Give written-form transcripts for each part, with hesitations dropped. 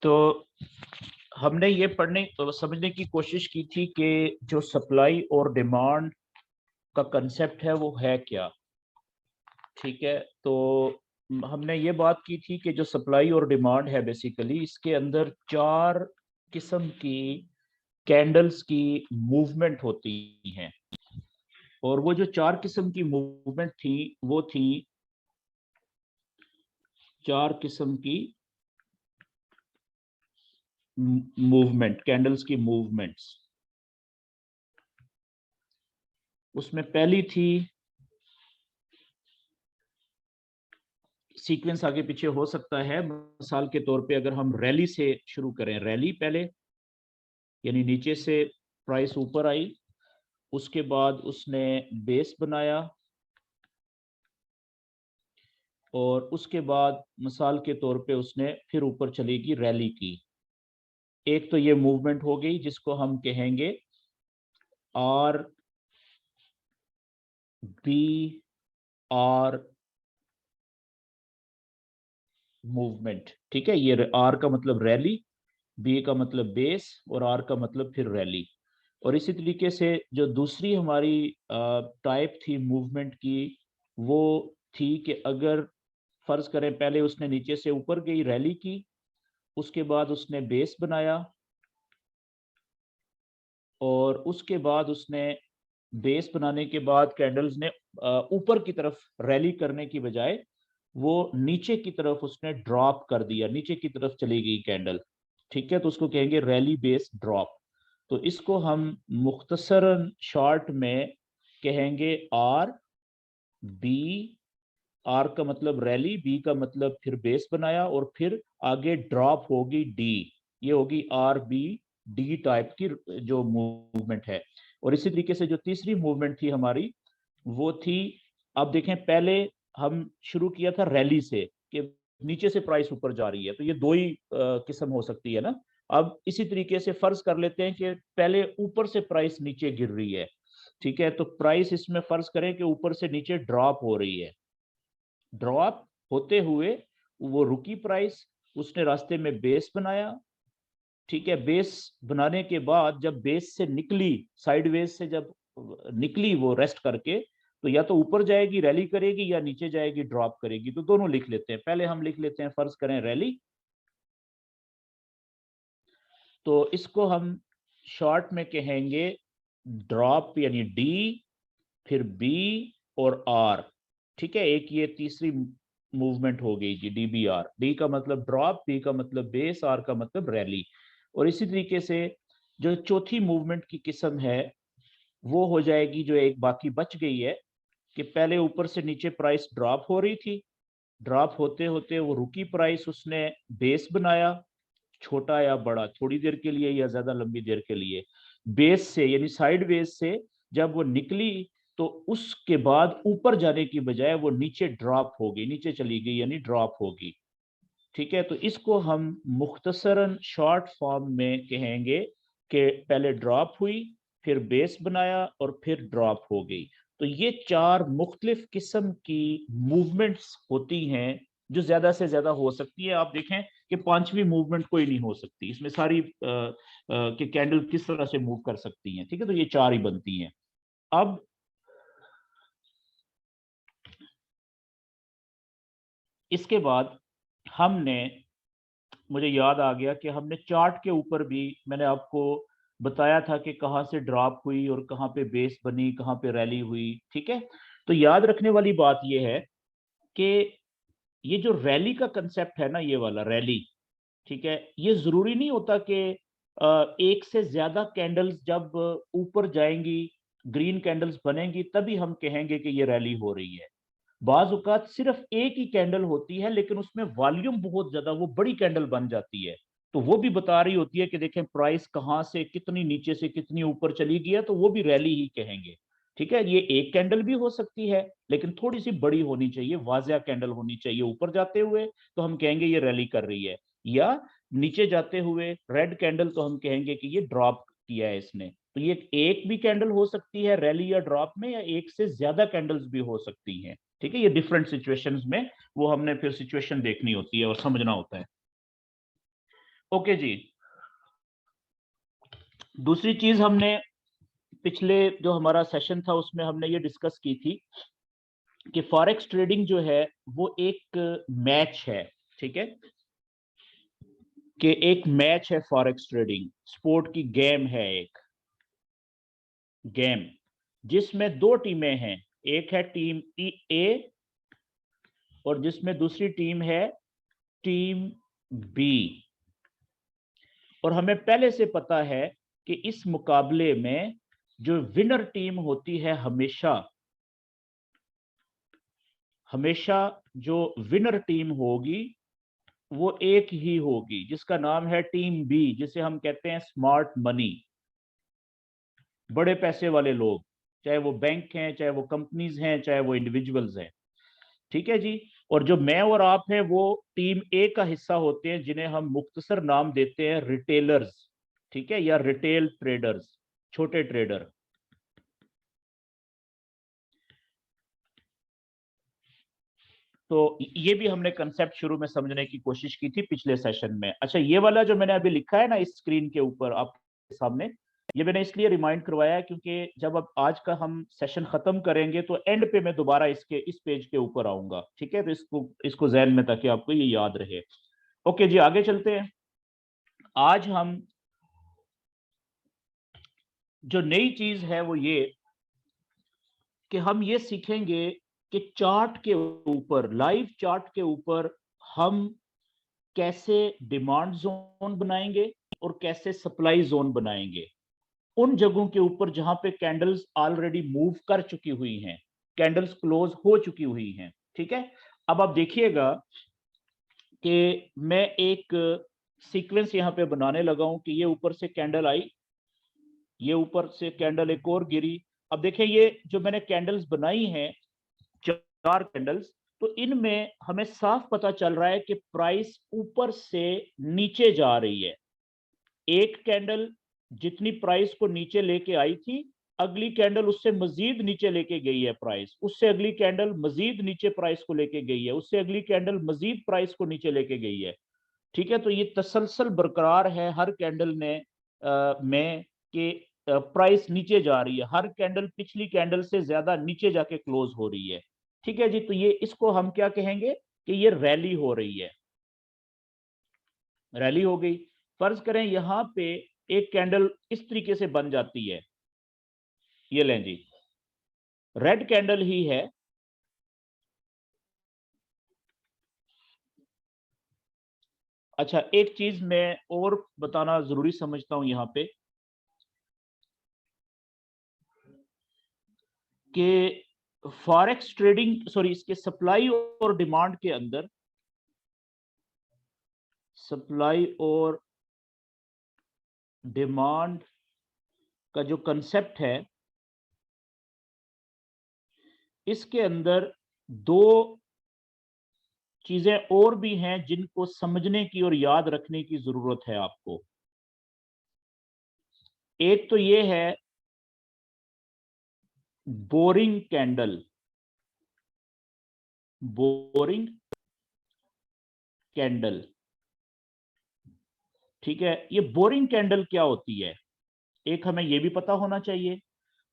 तो हमने ये समझने की कोशिश की थी कि जो सप्लाई और डिमांड का कंसेप्ट है वो है क्या। ठीक है, तो हमने ये बात की थी कि जो सप्लाई और डिमांड है बेसिकली इसके अंदर चार किस्म की कैंडल्स की मूवमेंट होती हैं। और वो जो चार किस्म की मूवमेंट थी वो थी चार किस्म की मूवमेंट, कैंडल्स की मूवमेंट्स। उसमें पहली थी, सीक्वेंस आगे पीछे हो सकता है, मिसाल के तौर पे अगर हम रैली से शुरू करें, रैली पहले यानी नीचे से प्राइस ऊपर आई, उसके बाद उसने बेस बनाया, और उसके बाद मिसाल के तौर पे उसने फिर ऊपर चलेगी रैली की। एक तो ये मूवमेंट हो गई जिसको हम कहेंगे आर बी आर मूवमेंट। ठीक है, ये आर का मतलब रैली, बी का मतलब बेस, और आर का मतलब फिर रैली। और इसी तरीके से जो दूसरी हमारी टाइप थी मूवमेंट की, वो थी कि अगर फर्ज करें पहले उसने नीचे से ऊपर गई रैली की, उसके बाद उसने बेस बनाया, और उसके बाद उसने बेस बनाने के बाद कैंडल्स ने ऊपर की तरफ रैली करने की बजाय वो नीचे की तरफ उसने ड्रॉप कर दिया, नीचे की तरफ चली गई कैंडल। ठीक है, तो उसको कहेंगे रैली बेस ड्रॉप। तो इसको हम मुख्तसरन शॉर्ट में कहेंगे आर बी। आर का मतलब रैली, बी का मतलब फिर बेस बनाया, और फिर आगे ड्रॉप होगी डी। ये होगी आर बी डी टाइप की जो मूवमेंट है। और इसी तरीके से जो तीसरी मूवमेंट थी हमारी, वो थी, अब देखें पहले हम शुरू किया था रैली से कि नीचे से प्राइस ऊपर जा रही है, तो ये दो ही किस्म हो सकती है ना। अब इसी तरीके से फर्ज कर लेते हैं कि पहले ऊपर से प्राइस नीचे गिर रही है। ठीक है, तो प्राइस इसमें फर्ज करें कि ऊपर से नीचे ड्रॉप हो रही है। ड्रॉप होते हुए वो रुकी प्राइस, उसने रास्ते में बेस बनाया। ठीक है, बेस बनाने के बाद जब बेस से निकली, साइडवेज से जब निकली वो रेस्ट करके, तो या तो ऊपर जाएगी रैली करेगी, या नीचे जाएगी ड्रॉप करेगी। तो दोनों लिख लेते हैं, पहले हम लिख लेते हैं, फर्ज करें रैली। तो इसको हम शॉर्ट में कहेंगे ड्रॉप यानी डी, फिर बी और आर। ठीक है, एक ये तीसरी मूवमेंट हो गई जी, डी बी आर। डी का मतलब ड्रॉप, बी का मतलब बेस, आर का मतलब रैली। और इसी तरीके से जो चौथी मूवमेंट की किस्म है वो हो जाएगी, जो एक बाकी बच गई है, कि पहले ऊपर से नीचे प्राइस ड्रॉप हो रही थी, ड्रॉप होते होते वो रुकी प्राइस, उसने बेस बनाया, छोटा या बड़ा, थोड़ी देर के लिए या ज्यादा लंबी देर के लिए। बेस से यानी साइड बेस से जब वो निकली, तो उसके बाद ऊपर जाने की बजाय वो नीचे ड्रॉप हो गई, नीचे चली गई यानी ड्रॉप होगी। ठीक है, तो इसको हम मुख्तसरन शॉर्ट फॉर्म में कहेंगे कि पहले ड्रॉप हुई, फिर बेस बनाया, और फिर ड्रॉप हो गई। तो ये चार मुख्तलिफ किस्म की मूवमेंट्स होती हैं, जो ज्यादा से ज्यादा हो सकती है। आप देखें कि पांचवी मूवमेंट कोई नहीं हो सकती इसमें, सारी कि कैंडल किस तरह से मूव कर सकती हैं। ठीक है, तो ये चार ही बनती हैं। अब इसके बाद हमने, मुझे याद आ गया कि हमने चार्ट के ऊपर भी मैंने आपको बताया था कि कहाँ से ड्रॉप हुई और कहाँ पे बेस बनी, कहाँ पे रैली हुई। ठीक है, तो याद रखने वाली बात यह है कि ये जो रैली का कंसेप्ट है ना, ये वाला रैली, ठीक है, ये जरूरी नहीं होता कि एक से ज्यादा कैंडल्स जब ऊपर जाएंगी, ग्रीन कैंडल्स बनेंगी, तभी हम कहेंगे कि ये रैली हो रही है। बाज औकात सिर्फ एक ही कैंडल होती है, लेकिन उसमें वॉल्यूम बहुत ज्यादा, वो बड़ी कैंडल बन जाती है, तो वो भी बता रही होती है कि देखें प्राइस कहां से कितनी नीचे से कितनी ऊपर चली गई है, तो वो भी रैली ही कहेंगे। ठीक है, ये एक कैंडल भी हो सकती है, लेकिन थोड़ी सी बड़ी होनी चाहिए, वाजिया कैंडल होनी चाहिए ऊपर जाते हुए, तो हम कहेंगे ये रैली कर रही है। या नीचे जाते हुए रेड कैंडल, तो हम कहेंगे कि ये ड्रॉप किया है इसने। तो ये एक भी कैंडल हो सकती है रैली या ड्रॉप में, या एक से ज्यादा कैंडल्स भी हो सकती हैं। ठीक है, ये डिफरेंट सिचुएशंस में वो हमने फिर सिचुएशन देखनी होती है और समझना होता है। ओके जी, दूसरी चीज हमने पिछले जो हमारा सेशन था उसमें हमने ये डिस्कस की थी कि फॉरेक्स ट्रेडिंग जो है वो एक मैच है, ठीक है, कि एक मैच है फॉरेक्स ट्रेडिंग, स्पोर्ट की गेम है, एक गेम जिसमें दो टीमें हैं, एक है टीम ए और जिसमें दूसरी टीम है टीम बी। और हमें पहले से पता है कि इस मुकाबले में जो विनर टीम होती है हमेशा हमेशा जो विनर टीम होगी वो एक ही होगी, जिसका नाम है टीम बी, जिसे हम कहते हैं स्मार्ट मनी, बड़े पैसे वाले लोग, चाहे वो बैंक हैं, चाहे वो कंपनीज हैं, चाहे वो इंडिविजुअल्स हैं, ठीक है जी। और जो मैं और आप हैं वो टीम ए का हिस्सा होते हैं, जिन्हें हम मुख्तसर नाम देते हैं रिटेलर्स, ठीक है, या रिटेल ट्रेडर्स, छोटे ट्रेडर। तो ये भी हमने कंसेप्ट शुरू में समझने की कोशिश की थी पिछले सेशन में। अच्छा, ये वाला जो मैंने अभी लिखा है ना इस स्क्रीन के ऊपर आपके सामने, ये मैंने इसलिए रिमाइंड करवाया है क्योंकि जब अब आज का हम सेशन खत्म करेंगे तो एंड पे मैं दोबारा इसके इस पेज के ऊपर आऊंगा, ठीक है, तो इसको इसको जहन में, ताकि आपको ये याद रहे। ओके जी, आगे चलते हैं। आज हम जो नई चीज है वो ये कि हम ये सीखेंगे कि चार्ट के ऊपर, लाइव चार्ट के ऊपर हम कैसे डिमांड जोन बनाएंगे और कैसे सप्लाई जोन बनाएंगे उन जगहों के ऊपर जहां पे कैंडल्स ऑलरेडी मूव कर चुकी हुई हैं, कैंडल्स क्लोज हो चुकी हुई हैं, ठीक है। अब आप देखिएगा कि मैं एक सीक्वेंस यहां पे बनाने लगा हूं कि ये ऊपर से कैंडल आई, ये ऊपर से कैंडल एक और गिरी। अब देखिए ये जो मैंने कैंडल्स बनाई हैं, चार कैंडल्स, तो इनमें हमें साफ पता चल रहा है कि प्राइस ऊपर से नीचे जा रही है। एक कैंडल जितनी प्राइस को नीचे लेके आई थी, अगली कैंडल उससे मजीद नीचे लेके गई है प्राइस, उससे अगली कैंडल मजीद नीचे प्राइस को लेके गई है, उससे अगली कैंडल मजीद प्राइस को नीचे लेके गई है, ठीक है। तो ये तसलसल बरकरार है हर कैंडल में कि प्राइस नीचे जा रही है, हर कैंडल पिछली कैंडल से ज्यादा नीचे जाके क्लोज हो रही है, ठीक है जी। तो ये इसको हम क्या कहेंगे कि ये रैली हो रही है, रैली हो गई। फर्ज करें यहां पे एक कैंडल इस तरीके से बन जाती है, ये लें जी, रेड कैंडल ही है, अच्छा एक चीज मैं और बताना जरूरी समझता हूं यहां पे कि फॉरेक्स ट्रेडिंग, सॉरी, इसके सप्लाई और डिमांड के अंदर, सप्लाई और डिमांड का जो कंसेप्ट है, इसके अंदर दो चीजें और भी हैं जिनको समझने की और याद रखने की जरूरत है आपको। एक तो ये है बोरिंग कैंडल, बोरिंग कैंडल, ठीक है। ये बोरिंग कैंडल क्या होती है, एक हमें ये भी पता होना चाहिए,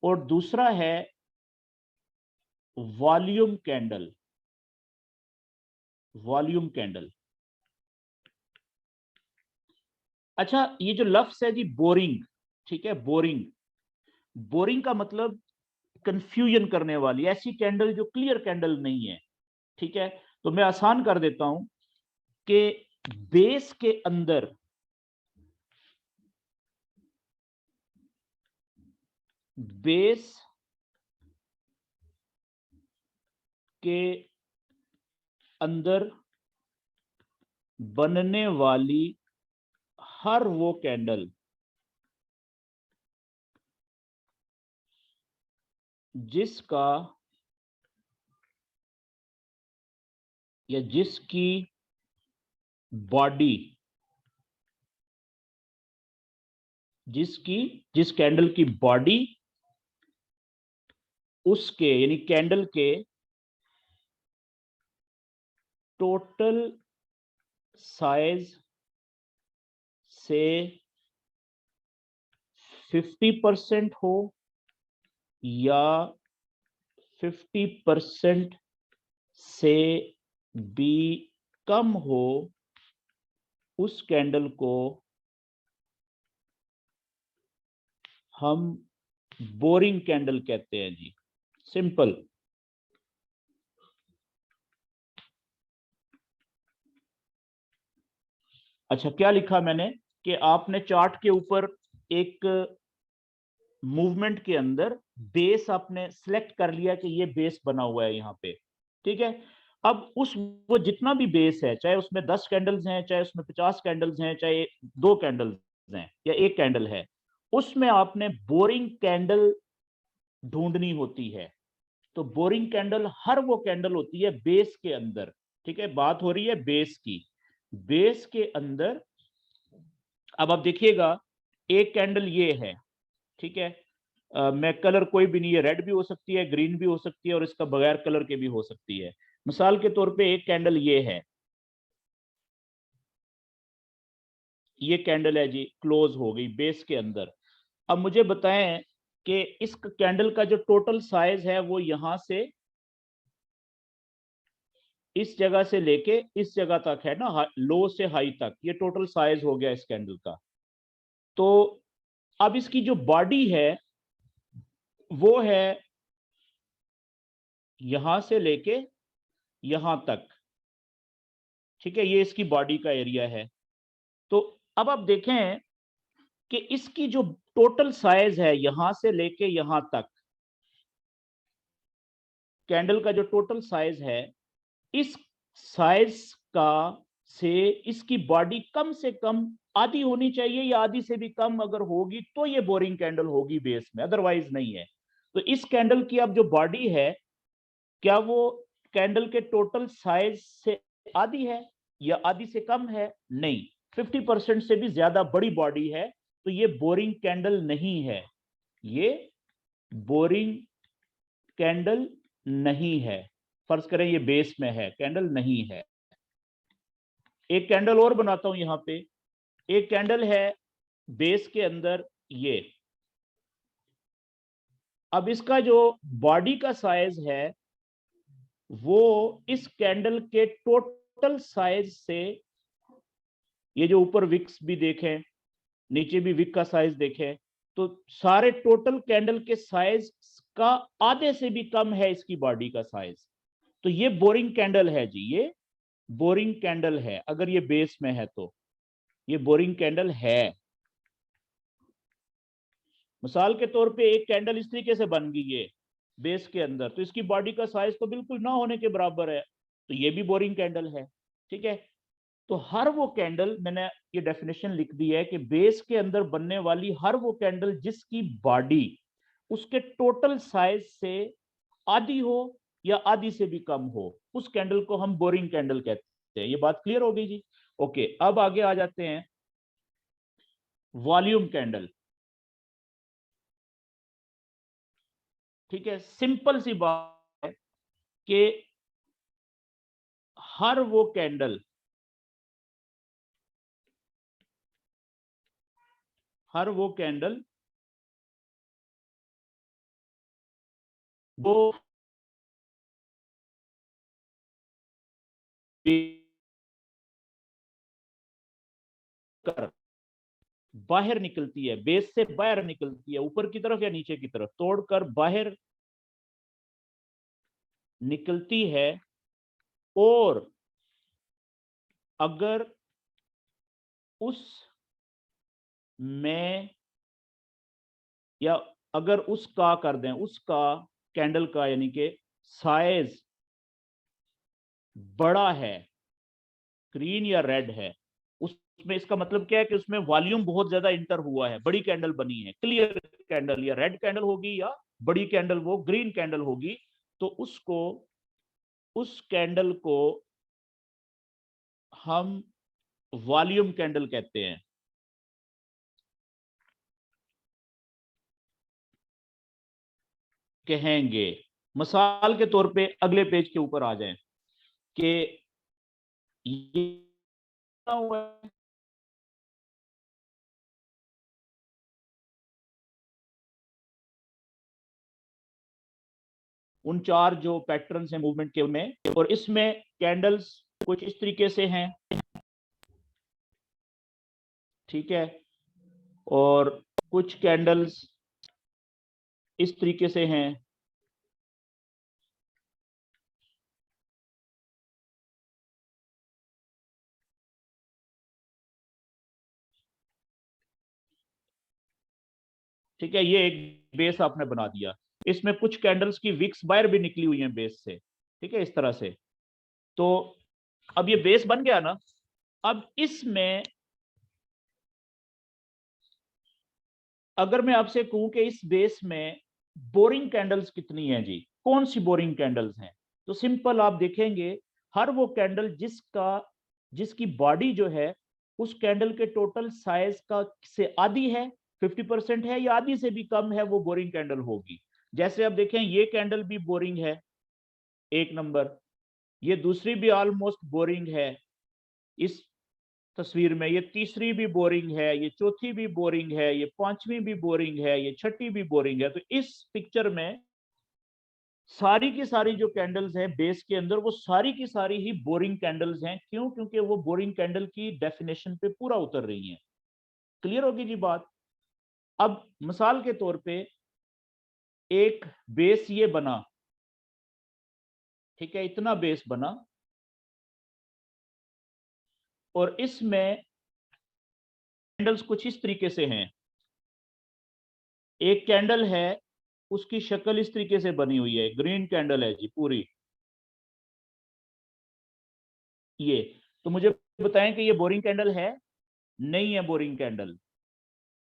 और दूसरा है वॉल्यूम कैंडल, वॉल्यूम कैंडल। अच्छा, ये जो लफ्ज है जी बोरिंग, ठीक है, बोरिंग, बोरिंग का मतलब कंफ्यूजन करने वाली, ऐसी कैंडल जो क्लियर कैंडल नहीं है, ठीक है। तो मैं आसान कर देता हूं कि बेस के अंदर, बेस के अंदर बनने वाली हर वो कैंडल जिसका या जिसकी बॉडी, जिसकी जिस कैंडल की बॉडी उसके यानी कैंडल के टोटल साइज से 50% हो या 50% से भी कम हो, उस कैंडल को हम बोरिंग कैंडल कहते हैं जी। सिंपल। अच्छा, क्या लिखा मैंने कि आपने चार्ट के ऊपर एक मूवमेंट के अंदर बेस आपने सिलेक्ट कर लिया कि ये बेस बना हुआ है यहाँ पे, ठीक है। अब वो जितना भी बेस है, चाहे उसमें 10 कैंडल्स हैं, चाहे उसमें 50 कैंडल्स हैं, चाहे 2 कैंडल्स हैं या 1 कैंडल है, उसमें आपने बोरिंग कैंडल ढूंढनी होती है। तो बोरिंग कैंडल हर वो कैंडल होती है बेस के अंदर, ठीक है। बात हो रही है बेस की। बेस के अंदर अब आप देखिएगा, एक कैंडल ये है, ठीक है। मैं कलर कोई भी नहीं है, रेड भी हो सकती है, ग्रीन भी हो सकती है और इसका बगैर कलर के भी हो सकती है। मिसाल के तौर पे एक कैंडल ये है, ये कैंडल है जी, क्लोज हो गई बेस के अंदर। अब मुझे बताएं कि इस कैंडल का जो टोटल साइज है वो यहां से इस जगह से लेके इस जगह तक है ना, लो से हाई तक, ये टोटल साइज हो गया इस कैंडल का। तो अब इसकी जो बॉडी है वो है यहां से लेके यहां तक, ठीक है। ये इसकी बॉडी का एरिया है। तो अब आप देखें कि इसकी जो टोटल साइज है यहां से लेके यहां तक, कैंडल का जो टोटल साइज है, इस साइज का से इसकी बॉडी कम से कम आधी होनी चाहिए, या आधी से भी कम अगर होगी तो ये बोरिंग कैंडल होगी बेस में, अदरवाइज नहीं है। तो इस कैंडल की अब जो बॉडी है, क्या वो कैंडल के टोटल साइज से आधी है या आधी से कम है? नहीं, 50% से भी ज्यादा बड़ी बॉडी है, तो ये बोरिंग कैंडल नहीं है। ये बोरिंग कैंडल नहीं है। फर्ज करें ये बेस में है, कैंडल नहीं है। एक कैंडल और बनाता हूं यहां पे। एक कैंडल है बेस के अंदर ये। अब इसका जो बॉडी का साइज है वो इस कैंडल के टोटल साइज से, ये जो ऊपर विक्स भी देखें, नीचे भी विक का साइज देखें, तो सारे टोटल कैंडल के साइज का आधे से भी कम है इसकी बॉडी का साइज। तो ये बोरिंग कैंडल है जी, ये बोरिंग कैंडल है। अगर ये बेस में है तो ये बोरिंग कैंडल है। मिसाल के तौर पे एक कैंडल इस तरीके से बन गई है बेस के अंदर, तो इसकी बॉडी का साइज तो बिल्कुल ना होने के बराबर है, तो ये भी बोरिंग कैंडल है, ठीक है। तो हर वो कैंडल, मैंने ये डेफिनेशन लिख दी है कि बेस के अंदर बनने वाली हर वो कैंडल जिसकी बॉडी उसके टोटल साइज से आधी हो या आधी से भी कम हो, उस कैंडल को हम बोरिंग कैंडल कहते हैं। ये बात क्लियर हो गई जी। ओके, अब आगे आ जाते हैं वॉल्यूम कैंडल। ठीक है, सिंपल सी बात है कि हर वो कैंडल, हर वो कैंडल वो कर बाहर निकलती है, बेस से बाहर निकलती है, ऊपर की तरफ या नीचे की तरफ तोड़कर बाहर निकलती है। और अगर उस में, या अगर उसका कर दें, उसका कैंडल का यानी कि साइज बड़ा है, ग्रीन या रेड है, उसमें इसका मतलब क्या है कि उसमें वॉल्यूम बहुत ज्यादा इंटर हुआ है, बड़ी कैंडल बनी है, क्लियर कैंडल या रेड कैंडल होगी या बड़ी कैंडल वो ग्रीन कैंडल होगी, तो उसको, उस कैंडल को हम वॉल्यूम कैंडल कहते हैं। कहेंगे मिसाल के तौर पे अगले पेज के ऊपर आ जाएं कि ये हुआ है, उन 4 जो पैटर्न्स हैं मूवमेंट के उनमें, और इसमें कैंडल्स कुछ इस तरीके से हैं, ठीक है, और कुछ कैंडल्स इस तरीके से हैं, ठीक है। ये एक बेस आपने बना दिया। इसमें कुछ कैंडल्स की विक्स बाहर भी निकली हुई हैं बेस से, ठीक है, इस तरह से। तो अब ये बेस बन गया ना। अब इसमें अगर मैं आपसे कहूं कि इस बेस में बोरिंग कैंडल्स कितनी हैं जी, कौन सी बोरिंग कैंडल्स हैं, तो सिंपल आप देखेंगे, हर वो कैंडल जिसकी बॉडी जो है उस कैंडल के टोटल साइज का से आधी है, 50% है, या आधी से भी कम है, वो बोरिंग कैंडल होगी। जैसे आप देखें, ये कैंडल भी बोरिंग है, 1 नंबर। ये दूसरी भी ऑलमोस्ट बोरिंग है इस तस्वीर में, ये तीसरी भी बोरिंग है, ये चौथी भी बोरिंग है, ये पांचवी भी बोरिंग है, ये छठी भी बोरिंग है। तो इस पिक्चर में सारी की सारी जो कैंडल्स हैं बेस के अंदर, वो सारी की सारी ही बोरिंग कैंडल्स हैं। क्यों? क्योंकि वो बोरिंग कैंडल की डेफिनेशन पे पूरा उतर रही हैं। क्लियर होगी जी बात? अब मिसाल के तौर पे एक बेस ये बना, ठीक है, इतना बेस बना, और इसमें कैंडल्स कुछ इस तरीके से हैं। एक कैंडल है, उसकी शक्ल इस तरीके से बनी हुई है, ग्रीन कैंडल है जी पूरी ये। तो मुझे बताएं कि ये बोरिंग कैंडल है? नहीं है बोरिंग कैंडल,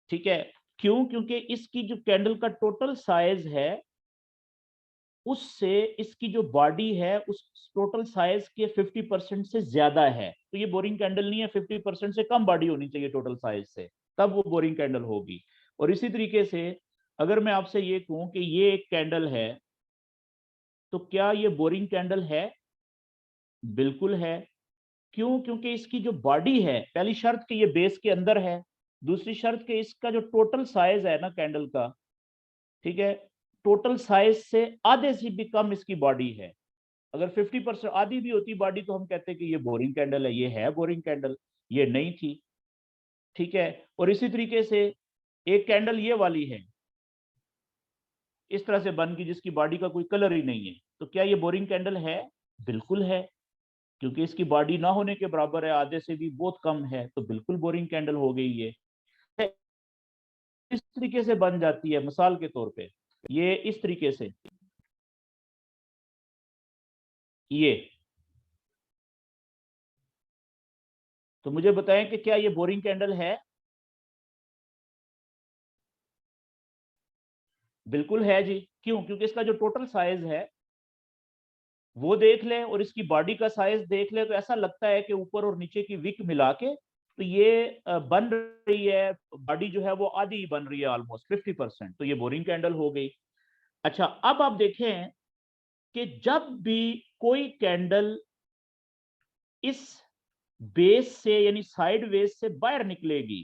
ठीक है। क्यों? क्योंकि इसकी जो कैंडल का टोटल साइज है उससे इसकी जो बॉडी है उस टोटल साइज के 50% से ज्यादा है, तो ये बोरिंग कैंडल नहीं है। 50% से कम बॉडी होनी चाहिए टोटल साइज से, तब वो बोरिंग कैंडल होगी। और इसी तरीके से अगर मैं आपसे ये कहूं कि ये एक कैंडल है, तो क्या ये बोरिंग कैंडल है? बिल्कुल है। क्यों? क्योंकि इसकी जो बॉडी है, पहली शर्त कि ये बेस के अंदर है, दूसरी शर्त कि इसका जो टोटल साइज है ना कैंडल का, ठीक है, टोटल साइज से आधे से भी कम इसकी बॉडी है। अगर 50% आधी भी होती बॉडी तो हम कहते हैं कि ये बोरिंग कैंडल है, ये है बोरिंग कैंडल, ये नहीं थी, ठीक है। और इसी तरीके से एक कैंडल ये वाली है, इस तरह से बन गई, जिसकी बॉडी का कोई कलर ही नहीं है, तो क्या ये बोरिंग कैंडल है? बिल्कुल है, क्योंकि इसकी बॉडी ना होने के बराबर है, आधे से भी बहुत कम है, तो बिल्कुल बोरिंग कैंडल हो गई ये। इस तरीके से बन जाती है। मिसाल के तौर पे ये इस तरीके से, ये, तो मुझे बताएं कि क्या ये बोरिंग कैंडल है? बिल्कुल है जी। क्यों? क्योंकि इसका जो टोटल साइज है वो देख लें और इसकी बॉडी का साइज देख लें, तो ऐसा लगता है कि ऊपर और नीचे की विक मिला के तो ये बन रही है, बॉडी जो है वो आधी बन रही है, ऑलमोस्ट 50%, तो ये बोरिंग कैंडल हो गई। अच्छा, अब आप देखें कि जब भी कोई कैंडल इस बेस से यानी साइड बेस से बाहर निकलेगी,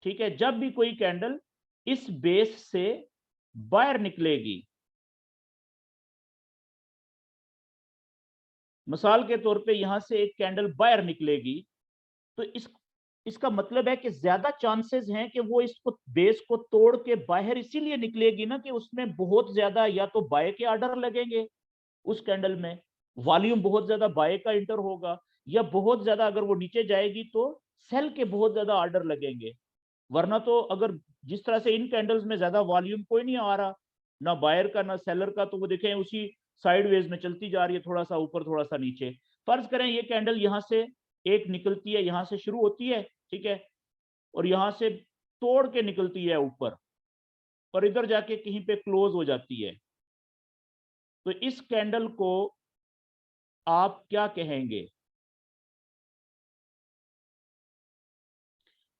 ठीक है, जब भी कोई कैंडल इस बेस से बाहर निकलेगी, मिसाल के तौर पे यहां से एक कैंडल बाहर निकलेगी, तो इसका मतलब है कि ज्यादा चांसेस हैं कि वो इसको बेस को तोड़ के बाहर इसीलिए निकलेगी ना कि उसमें बहुत ज्यादा या तो बाय के ऑर्डर लगेंगे, उस कैंडल में वॉल्यूम बहुत ज्यादा बाय का इंटर होगा, या बहुत ज्यादा अगर वो नीचे जाएगी तो सेल के बहुत ज्यादा ऑर्डर लगेंगे। वरना तो अगर जिस तरह से इन कैंडल्स में ज्यादा वॉल्यूम कोई नहीं आ रहा, ना बायर का ना सेलर का, तो वो देखें उसी साइडवेज में चलती जा रही है, थोड़ा सा ऊपर थोड़ा सा नीचे। फर्ज करें ये कैंडल यहां से एक निकलती है, यहां से शुरू होती है, ठीक है, और यहां से तोड़ के निकलती है ऊपर और इधर जाके कहीं पे क्लोज हो जाती है, तो इस कैंडल को आप क्या कहेंगे?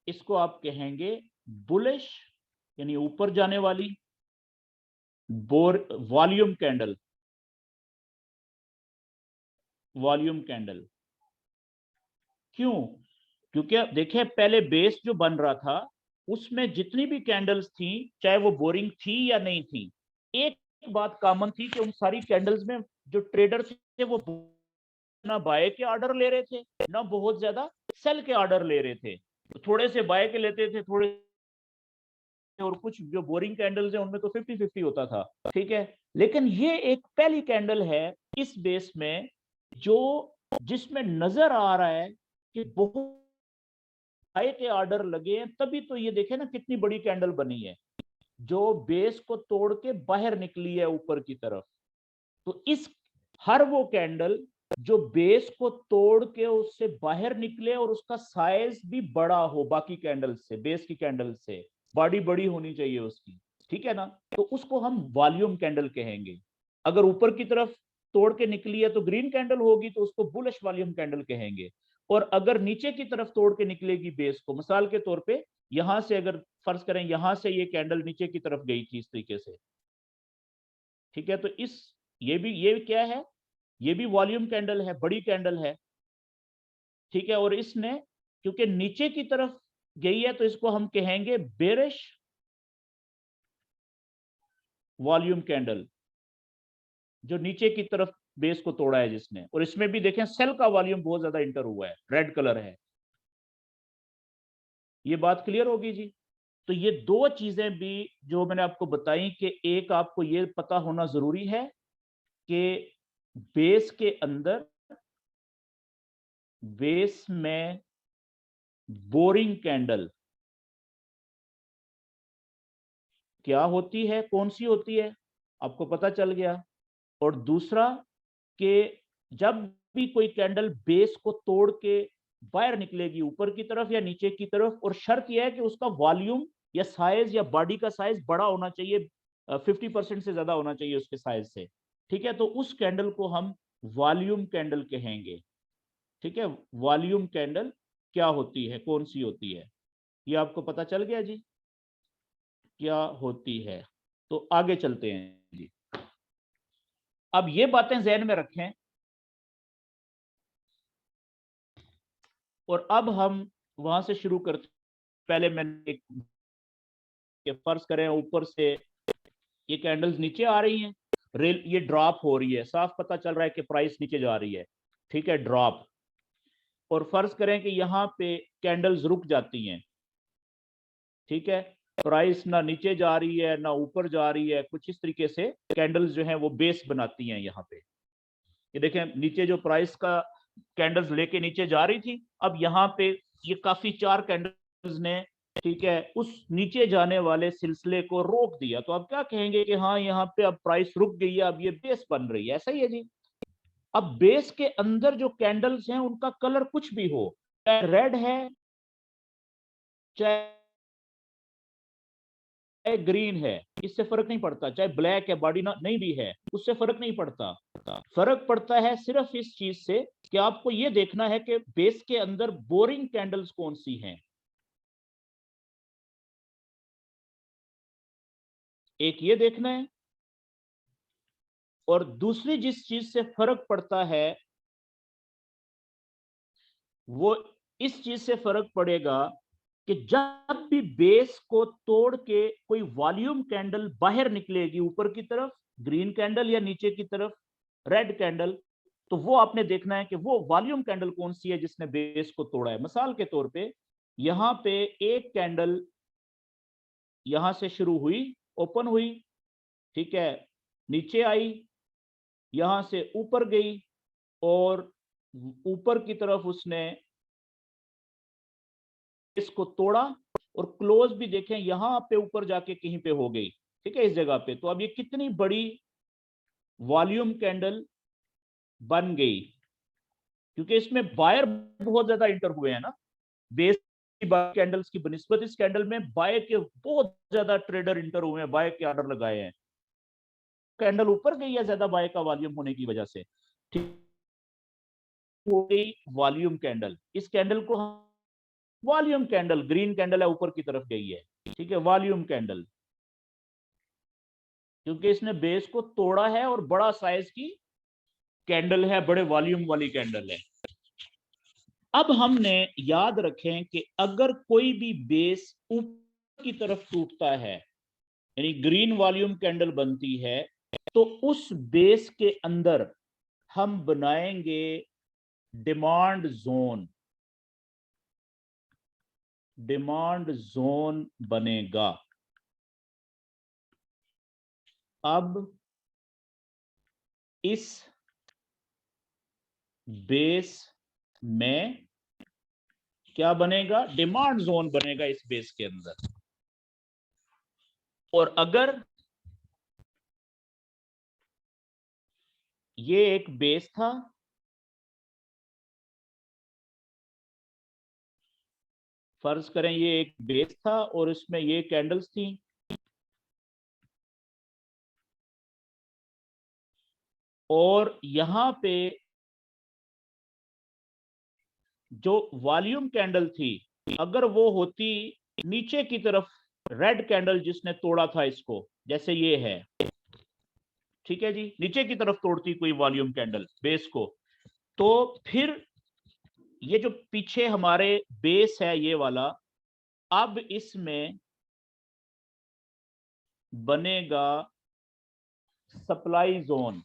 इसको आप कहेंगे बुलिश, यानी ऊपर जाने वाली bore volume candle, volume candle. क्यों? क्योंकि देखिए पहले बेस जो बन रहा था उसमें जितनी भी कैंडल्स थी, चाहे वो बोरिंग थी या नहीं थी, एक बात कॉमन थी कि उन सारी कैंडल्स में जो ट्रेडर थे वो ना बाय के ऑर्डर ले रहे थे, ना बहुत ज्यादा सेल के ऑर्डर ले रहे थे। तो थोड़े से बाय के लेते थे, थोड़े, और कुछ जो बोरिंग कैंडल्स है उनमें तो 50-50 होता था, ठीक है। लेकिन ये एक पहली कैंडल है इस बेस में जो जिसमें नजर आ रहा है कि बहुत बाय के ऑर्डर लगे हैं, तभी तो ये देखे ना कितनी बड़ी कैंडल बनी है जो बेस को तोड़ के बाहर निकली है ऊपर की तरफ। तो इस हर वो कैंडल जो बेस को तोड़ के उससे बाहर निकले और उसका साइज भी बड़ा हो बाकी कैंडल से, बेस की कैंडल से बॉडी बड़ी होनी चाहिए उसकी, ठीक है ना। तो उसको हम वॉल्यूम कैंडल कहेंगे। अगर ऊपर की तरफ तोड़ के निकली है तो ग्रीन कैंडल होगी, तो उसको बुलिश वॉल्यूम कैंडल कहेंगे। और अगर नीचे की तरफ तोड़ के निकलेगी बेस को, मिसाल के तौर पे यहां से अगर फर्ज करें यहां से ये कैंडल नीचे की तरफ गई थी इस तरीके से, ठीक है, तो ये क्या है, ये भी वॉल्यूम कैंडल है, बड़ी कैंडल है, ठीक है। और इसने क्योंकि नीचे की तरफ गई है तो इसको हम कहेंगे बेरिश वॉल्यूम कैंडल, जो नीचे की तरफ बेस को तोड़ा है जिसने। और इसमें भी देखें सेल का वॉल्यूम बहुत ज्यादा इंटर हुआ है, रेड कलर है। ये बात क्लियर होगी जी। तो ये दो चीजें भी जो मैंने आपको बताई कि एक आपको ये पता होना जरूरी है कि बेस के अंदर, बेस में बोरिंग कैंडल क्या होती है, कौन सी होती है, आपको पता चल गया। और दूसरा कि जब भी कोई कैंडल बेस को तोड़ के बाहर निकलेगी ऊपर की तरफ या नीचे की तरफ, और शर्त यह है कि उसका वॉल्यूम या साइज या बॉडी का साइज बड़ा होना चाहिए, 50% से ज्यादा होना चाहिए उसके साइज से, ठीक है। तो उस कैंडल को हम वॉल्यूम कैंडल कहेंगे, ठीक है। वॉल्यूम कैंडल क्या होती है, कौन सी होती है, ये आपको पता चल गया जी क्या होती है। तो आगे चलते हैं जी। अब ये बातें ज़हन में रखें, और अब हम वहां से शुरू करते। पहले मैंने एक फर्ज करें ऊपर से ये कैंडल्स नीचे आ रही हैं, रेल ये ड्रॉप हो रही है, साफ पता चल रहा है कि प्राइस नीचे जा रही है, ठीक है, ड्रॉप। और फर्ज करें कि यहाँ पे कैंडल्स रुक जाती हैं, ठीक है, प्राइस ना नीचे जा रही है ना ऊपर जा रही है, कुछ इस तरीके से कैंडल्स जो हैं वो बेस बनाती हैं यहाँ पे। ये देखें नीचे जो प्राइस का कैंडल्स लेके नीचे जा रही थी, अब यहाँ पे ये काफी चार कैंडल्स ने, ठीक है, उस नीचे जाने वाले सिलसिले को रोक दिया। तो आप क्या कहेंगे कि हाँ यहाँ पे अब प्राइस रुक गई है, अब ये बेस बन रही है, ऐसा ही है जी। अब बेस के अंदर जो कैंडल्स हैं उनका कलर कुछ भी हो, चाहे रेड है चाहे ग्रीन है, इससे फर्क नहीं पड़ता, चाहे ब्लैक है बॉडी ना नहीं भी है, उससे फर्क नहीं पड़ता। फर्क पड़ता है सिर्फ इस चीज से कि आपको यह देखना है कि बेस के अंदर बोरिंग कैंडल्स कौन सी हैं। एक ये देखना है, और दूसरी जिस चीज से फर्क पड़ता है वो इस चीज से फर्क पड़ेगा कि जब भी बेस को तोड़ के कोई वॉल्यूम कैंडल बाहर निकलेगी ऊपर की तरफ, ग्रीन कैंडल या नीचे की तरफ रेड कैंडल, तो वो आपने देखना है कि वो वॉल्यूम कैंडल कौन सी है जिसने बेस को तोड़ा है। मिसाल के तौर पे यहां पे एक कैंडल यहां से शुरू हुई, ओपन हुई, ठीक है, नीचे आई, यहां से ऊपर गई, और ऊपर की तरफ उसने इसको तोड़ा, और क्लोज भी देखें यहां पे ऊपर जाके कहीं पे हो गई, ठीक है, इस जगह पे। तो अब ये कितनी बड़ी वॉल्यूम कैंडल बन गई, क्योंकि इसमें बायर बहुत ज्यादा इंटर हुए हैं ना। बेस कैंडल्स की बनिस्बत इस कैंडल में बाय के बहुत ज्यादा ट्रेडर इंटर हुए हैं, बाय के ऑर्डर लगाए हैं। कैंडल ऊपर गई है ज्यादा बाय का वॉल्यूम होने की वजह से, ठीक हो गई वॉल्यूम कैंडल। इस कैंडल को वॉल्यूम कैंडल, ग्रीन कैंडल है ऊपर की तरफ गई है, ठीक है, वॉल्यूम कैंडल, क्योंकि इसने बेस को तोड़ा है और बड़ा साइज की कैंडल है, बड़े वॉल्यूम वाली कैंडल है। अब हमने याद रखें कि अगर कोई भी बेस की तरफ टूटता है, यानी ग्रीन वॉल्यूम कैंडल बनती है, तो उस बेस के अंदर हम बनाएंगे डिमांड जोन। डिमांड जोन बनेगा। अब इस बेस में क्या बनेगा? डिमांड जोन बनेगा इस बेस के अंदर। और अगर ये एक बेस था, फर्ज करें ये एक बेस था और इसमें ये कैंडल्स थी, और यहां पे जो वॉल्यूम कैंडल थी, अगर वो होती नीचे की तरफ, रेड कैंडल जिसने तोड़ा था इसको, जैसे ये है, ठीक है जी, नीचे की तरफ तोड़ती कोई वॉल्यूम कैंडल बेस को, तो फिर ये जो पीछे हमारे बेस है ये वाला, अब इसमें बनेगा सप्लाई जोन।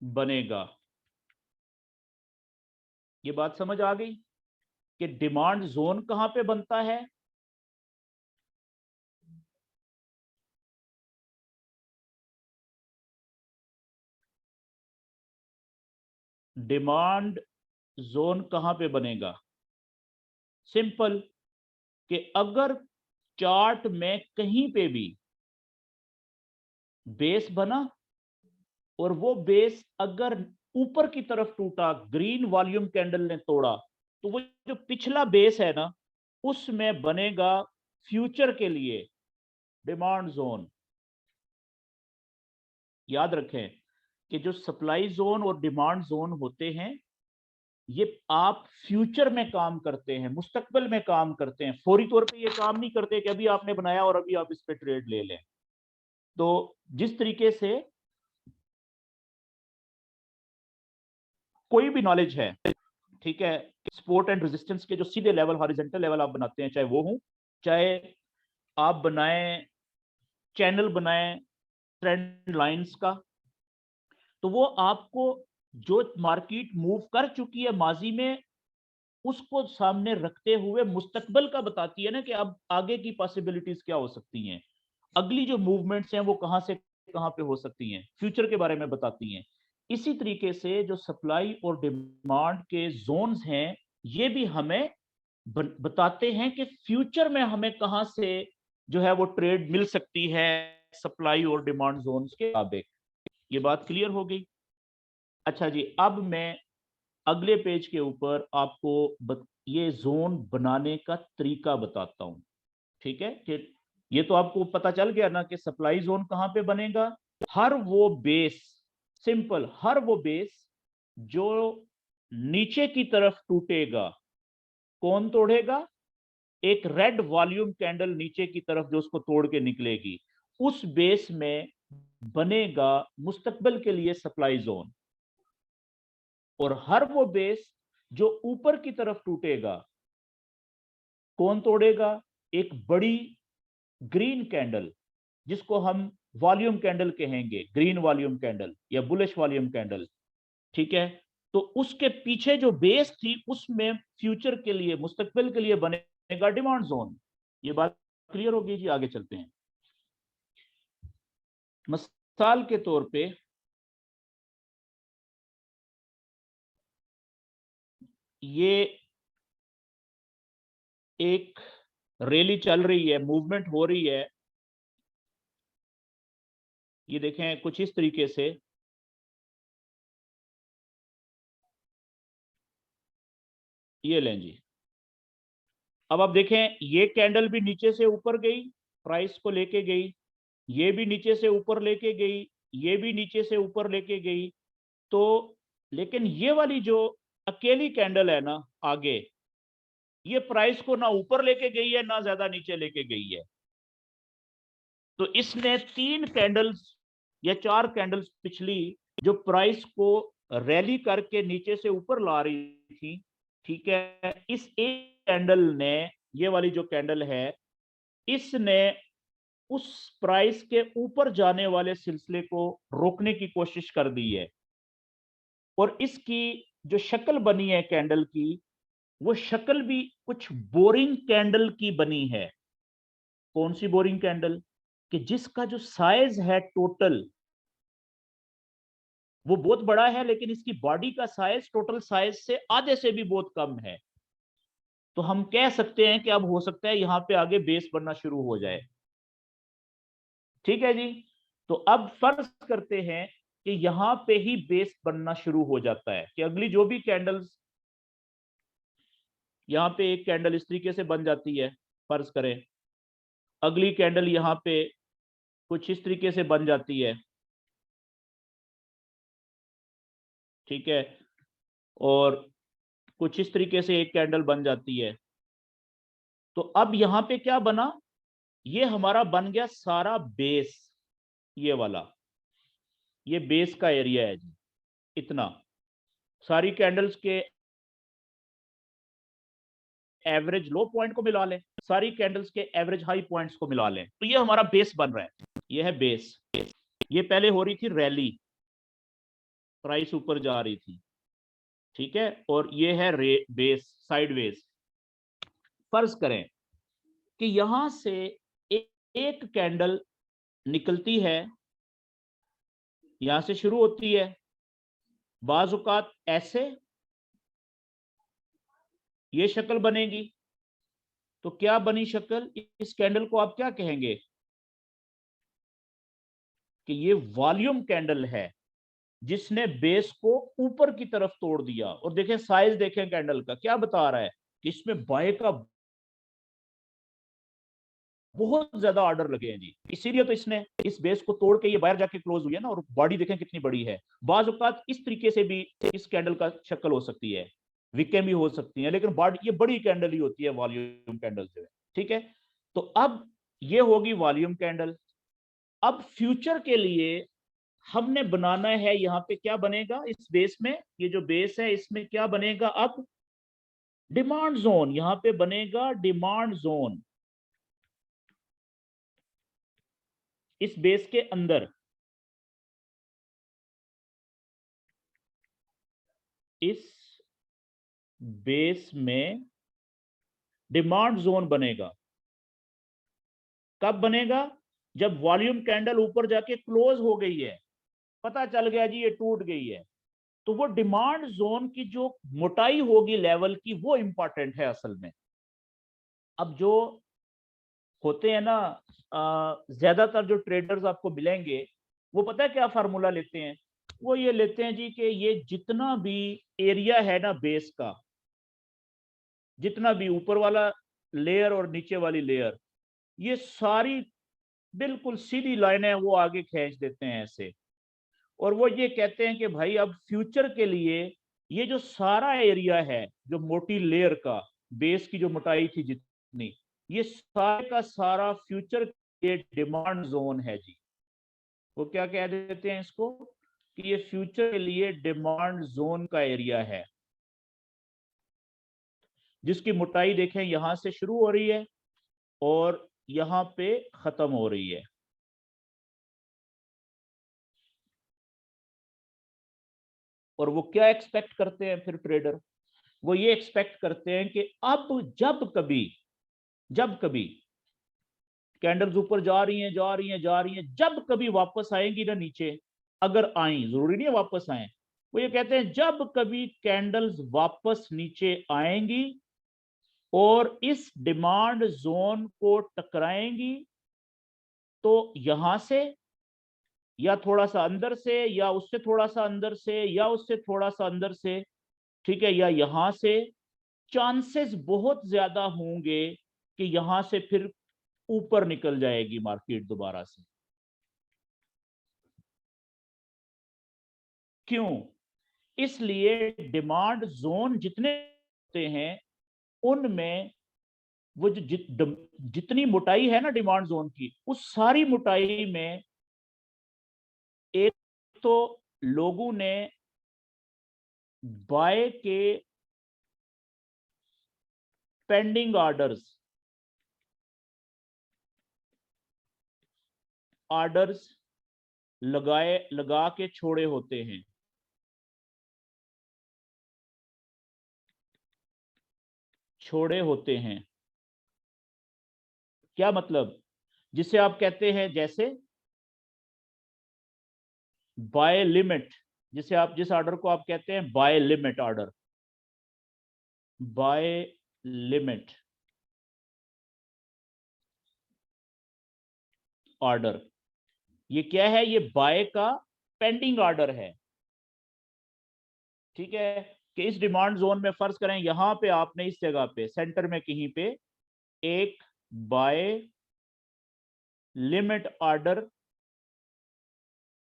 बनेगा। ये बात समझ आ गई कि डिमांड जोन कहां पे बनता है? डिमांड जोन कहां पे बनेगा? सिंपल, कि अगर चार्ट में कहीं पे भी बेस बना और वो बेस अगर ऊपर की तरफ टूटा, ग्रीन वॉल्यूम कैंडल ने तोड़ा, तो वो जो पिछला बेस है ना, उसमें बनेगा फ्यूचर के लिए डिमांड जोन। याद रखें कि जो सप्लाई जोन और डिमांड जोन होते हैं, ये आप फ्यूचर में काम करते हैं, मुस्तकबिल में काम करते हैं, फौरी तौर पे ये काम नहीं करते कि अभी आपने बनाया और अभी आप इस पे ट्रेड ले लें। तो जिस तरीके से कोई भी नॉलेज है, ठीक है, सपोर्ट एंड रेजिस्टेंस के जो सीधे लेवल, हॉरिजॉन्टल लेवल आप बनाते हैं, चाहे वो हो, चाहे आप बनाएं चैनल, बनाएं ट्रेंड लाइंस का, तो वो आपको जो मार्केट मूव कर चुकी है माजी में, उसको सामने रखते हुए मुस्तकबिल का बताती है ना, कि अब आगे की पॉसिबिलिटीज क्या हो सकती हैं, अगली जो मूवमेंट्स हैं वो कहां से कहां पे हो सकती हैं, फ्यूचर के बारे में बताती हैं। इसी तरीके से जो सप्लाई और डिमांड के जोन्स हैं, ये भी हमें बताते हैं कि फ्यूचर में हमें कहां से जो है वो ट्रेड मिल सकती है सप्लाई और डिमांड जोन्स के मुताबिक। ये बात क्लियर हो गई? अच्छा जी, अब मैं अगले पेज के ऊपर आपको ये जोन बनाने का तरीका बताता हूं। ठीक है, कि ये तो आपको पता चल गया ना कि सप्लाई जोन कहां पे बनेगा। हर वो बेस, सिंपल, हर वो बेस जो नीचे की तरफ टूटेगा, कौन तोड़ेगा? एक रेड वॉल्यूम कैंडल नीचे की तरफ जो उसको तोड़ के निकलेगी, उस बेस में बनेगा मुस्तकबिल के लिए सप्लाई जोन। और हर वो बेस जो ऊपर की तरफ टूटेगा, कौन तोड़ेगा? एक बड़ी ग्रीन कैंडल, जिसको हम वॉल्यूम कैंडल कहेंगे, ग्रीन वॉल्यूम कैंडल या बुलिश वॉल्यूम कैंडल, ठीक है। तो उसके पीछे जो बेस थी, उसमें फ्यूचर के लिए, मुस्तकबिल के लिए बनेगा डिमांड जोन। ये बात क्लियर होगी जी? आगे चलते हैं। मिसाल के तौर पे ये एक रैली चल रही है, मूवमेंट हो रही है, ये देखें कुछ इस तरीके से, ये लें जी। अब आप देखें, ये कैंडल भी नीचे से ऊपर गई, प्राइस को लेके गई, ये भी नीचे से ऊपर लेके गई, ये भी नीचे से ऊपर लेके गई। तो लेकिन ये वाली जो अकेली कैंडल है ना आगे, ये प्राइस को ना ऊपर लेके गई है, ना ज्यादा नीचे लेके गई है। तो इसने 3 कैंडल्स या 4 कैंडल्स पिछली जो प्राइस को रैली करके नीचे से ऊपर ला रही थी, ठीक है। इस एक कैंडल ने, ये वाली जो कैंडल है, इसने उस प्राइस के ऊपर जाने वाले सिलसिले को रोकने की कोशिश कर दी है। और इसकी जो शक्ल बनी है कैंडल की, वो शक्ल भी कुछ बोरिंग कैंडल की बनी है। कौन सी बोरिंग कैंडल? कि जिसका जो साइज है टोटल, वो बहुत बड़ा है, लेकिन इसकी बॉडी का साइज टोटल साइज से आधे से भी बहुत कम है। तो हम कह सकते हैं कि अब हो सकता है यहां पे आगे बेस बनना शुरू हो जाए। ठीक है जी। तो अब फर्ज करते हैं कि यहां पे ही बेस बनना शुरू हो जाता है, कि अगली जो भी कैंडल्स, यहां पे एक कैंडल इस तरीके से बन जाती है, फर्ज करें अगली कैंडल यहां पे कुछ इस तरीके से बन जाती है, ठीक है, और कुछ इस तरीके से एक कैंडल बन जाती है। तो अब यहां पे क्या बना? ये हमारा बन गया सारा बेस, ये वाला, ये बेस का एरिया है जी। इतना सारी कैंडल्स के एवरेज लो पॉइंट को मिला लें, सारी कैंडल्स के एवरेज हाई पॉइंट्स को मिला लें, तो ये हमारा बेस बन रहा है। ये है बेस। ये पहले हो रही थी रैली, प्राइस ऊपर जा रही थी, ठीक है, और ये है बेस साइडवेज। फर्ज करें कि यहां से एक कैंडल निकलती है, यहां से शुरू होती है, बाज औकात ऐसे ये शक्ल बनेगी। तो क्या बनी शक्ल? इस कैंडल को आप क्या कहेंगे? कि ये वॉल्यूम कैंडल है, जिसने बेस को ऊपर की तरफ तोड़ दिया। और देखें साइज, देखें कैंडल का क्या बता रहा है कि इसमें बाय का बहुत ज्यादा ऑर्डर लगे हैं जी। इसीलिए तो इसने इस बेस को तोड़ के ये बाहर जाके क्लोज हुई है ना। और बॉडी देखें कितनी बड़ी है। बाज औकात इस तरीके से भी इस कैंडल का शक्ल हो सकती है, विकें भी हो सकती हैं, लेकिन बॉडी ये बड़ी कैंडल ही होती है वॉल्यूम कैंडल जो है, ठीक है। तो अब ये होगी वॉल्यूम कैंडल। अब फ्यूचर के लिए हमने बनाना है, यहां पे क्या बनेगा इस बेस में? ये जो बेस है इसमें क्या बनेगा? अब डिमांड जोन, यहां पे बनेगा डिमांड जोन इस बेस के अंदर। इस बेस में डिमांड जोन बनेगा। कब बनेगा? जब वॉल्यूम कैंडल ऊपर जाके क्लोज हो गई है, पता चल गया जी ये टूट गई है, तो वो डिमांड जोन की जो मोटाई होगी लेवल की, वो इंपॉर्टेंट है असल में। अब जो होते हैं ना, ज्यादातर जो ट्रेडर्स आपको मिलेंगे, वो पता है क्या फार्मूला लेते हैं? वो ये लेते हैं जी कि ये जितना भी एरिया है ना बेस का, जितना भी ऊपर वाला लेयर और नीचे वाली लेयर, ये सारी बिल्कुल सीधी लाइनें वो आगे खींच देते हैं ऐसे। और वो ये कहते हैं कि भाई अब फ्यूचर के लिए ये जो सारा एरिया है, जो मोटी लेयर का, बेस की जो मोटाई थी जितनी, ये सारे का सारा फ्यूचर के डिमांड जोन है जी। वो क्या कह देते हैं इसको? कि ये फ्यूचर के लिए डिमांड जोन का एरिया है, जिसकी मोटाई देखें यहां से शुरू हो रही है और यहां पे खत्म हो रही है। और वो क्या एक्सपेक्ट करते हैं फिर ट्रेडर? वो ये एक्सपेक्ट करते हैं कि अब जब कभी कैंडल्स ऊपर जा रही हैं, जा रही हैं, जा रही हैं, जब कभी वापस आएंगी ना नीचे, अगर आई, जरूरी नहीं है वापस आए, वो ये कहते हैं जब कभी कैंडल्स वापस नीचे आएंगी और इस डिमांड जोन को टकराएंगी, तो यहां से या थोड़ा सा अंदर से, या उससे थोड़ा सा अंदर से, या उससे थोड़ा सा अंदर से, ठीक है, या यहां से, चांसेस बहुत ज्यादा होंगे कि यहां से फिर ऊपर निकल जाएगी मार्केट दोबारा से। क्यों? इसलिए डिमांड जोन जितने होते हैं, उनमें वो जो जितनी मोटाई है ना डिमांड जोन की, उस सारी मोटाई में एक तो लोगों ने बाय के पेंडिंग ऑर्डर्स लगा के छोड़े होते हैं। क्या मतलब? जिसे आप कहते हैं जैसे बाय लिमिट, जिस ऑर्डर को आप कहते हैं buy limit order, buy limit order. ये क्या है? ये बाय का पेंडिंग ऑर्डर है। ठीक है, कि इस डिमांड जोन में फर्ज करें यहां पे आपने इस जगह पे सेंटर में कहीं पे एक बाय लिमिट ऑर्डर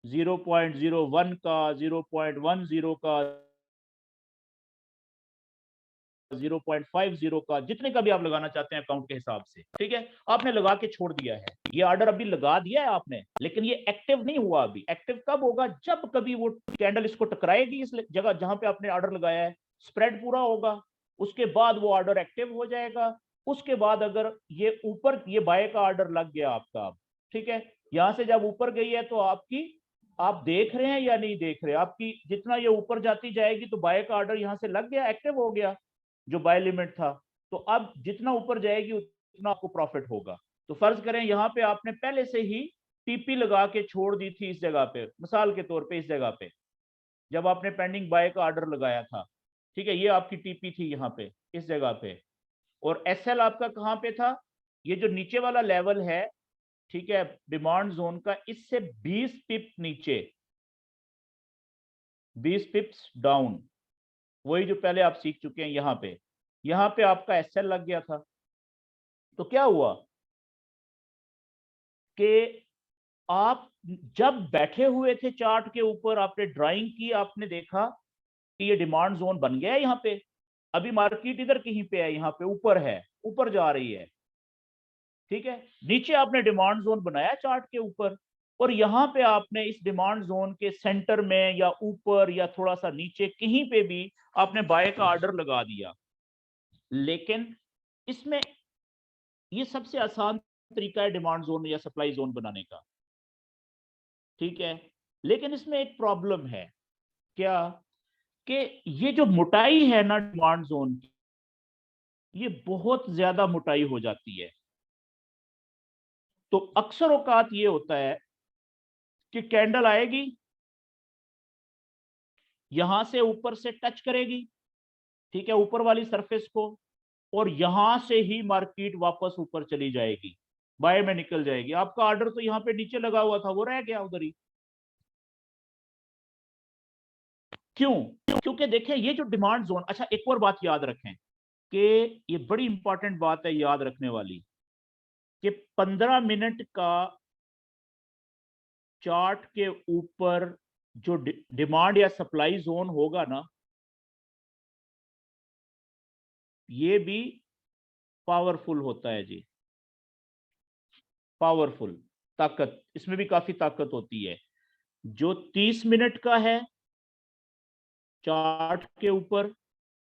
0.01 का, 0.10 का, 0.50 का, जितने का भी आप लगाना चाहते हैं अकाउंट के हिसाब से। ठीक है, आपने लगा के छोड़ दिया है, ये ऑर्डर अभी लगा दिया है आपने, लेकिन ये एक्टिव नहीं हुआ। अभी एक्टिव कब होगा? जब कभी वो कैंडल इसको टकराएगी, इस जगह जहां पे आपने ऑर्डर लगाया है, स्प्रेड पूरा होगा, उसके बाद वो ऑर्डर एक्टिव हो जाएगा। उसके बाद अगर ये ऊपर, ये बाय का ऑर्डर लग गया आपका, ठीक है, यहां से जब ऊपर गई है तो आपकी, आप देख रहे हैं या नहीं देख रहे, आपकी जितना ये ऊपर जाती जाएगी तो बाय का ऑर्डर यहां से लग गया, एक्टिव हो गया जो बाय लिमिट था। तो अब जितना ऊपर जाएगी उतना आपको प्रॉफिट होगा। तो फर्ज करें यहां पे आपने पहले से ही टीपी लगा के छोड़ दी थी इस जगह पे, मिसाल के तौर पे इस जगह पे जब आपने पेंडिंग बाय का ऑर्डर लगाया था, ठीक है, ये आपकी टीपी थी यहाँ पे इस जगह पे, और एसएल आपका कहां पे था? ये जो नीचे वाला लेवल है, ठीक है, डिमांड जोन का, इससे 20 पिप नीचे, 20 पिप्स डाउन, वही जो पहले आप सीख चुके हैं। यहां पे आपका एसएल लग गया था। तो क्या हुआ कि आप जब बैठे हुए थे चार्ट के ऊपर, आपने ड्राइंग की, आपने देखा कि ये डिमांड जोन बन गया है यहाँ पे, अभी मार्केट इधर कहीं पे है, यहाँ पे ऊपर है, ऊपर जा रही है। ठीक है, नीचे आपने डिमांड जोन बनाया चार्ट के ऊपर, और यहां पे आपने इस डिमांड जोन के सेंटर में या ऊपर या थोड़ा सा नीचे कहीं पे भी आपने बाय का ऑर्डर लगा दिया। लेकिन इसमें ये सबसे आसान तरीका है डिमांड जोन या सप्लाई जोन बनाने का। ठीक है, लेकिन इसमें एक प्रॉब्लम है। क्या? कि ये जो मोटाई है ना डिमांड जोन की, ये बहुत ज्यादा मोटाई हो जाती है। तो अक्सर औकात ये होता है कि कैंडल आएगी, यहां से ऊपर से टच करेगी, ठीक है, ऊपर वाली सरफेस को, और यहां से ही मार्केट वापस ऊपर चली जाएगी, बाय में निकल जाएगी। आपका ऑर्डर तो यहां पे नीचे लगा हुआ था, वो रह गया उधर ही। क्यों? क्योंकि देखें ये जो डिमांड जोन, अच्छा एक और बात याद रखें कि ये बड़ी इंपॉर्टेंट बात है याद रखने वाली, कि 15 मिनट का चार्ट के ऊपर जो डिमांड या सप्लाई जोन होगा ना, ये भी पावरफुल होता है जी, पावरफुल, ताकत, इसमें भी काफी ताकत होती है। जो 30 मिनट का है चार्ट के ऊपर,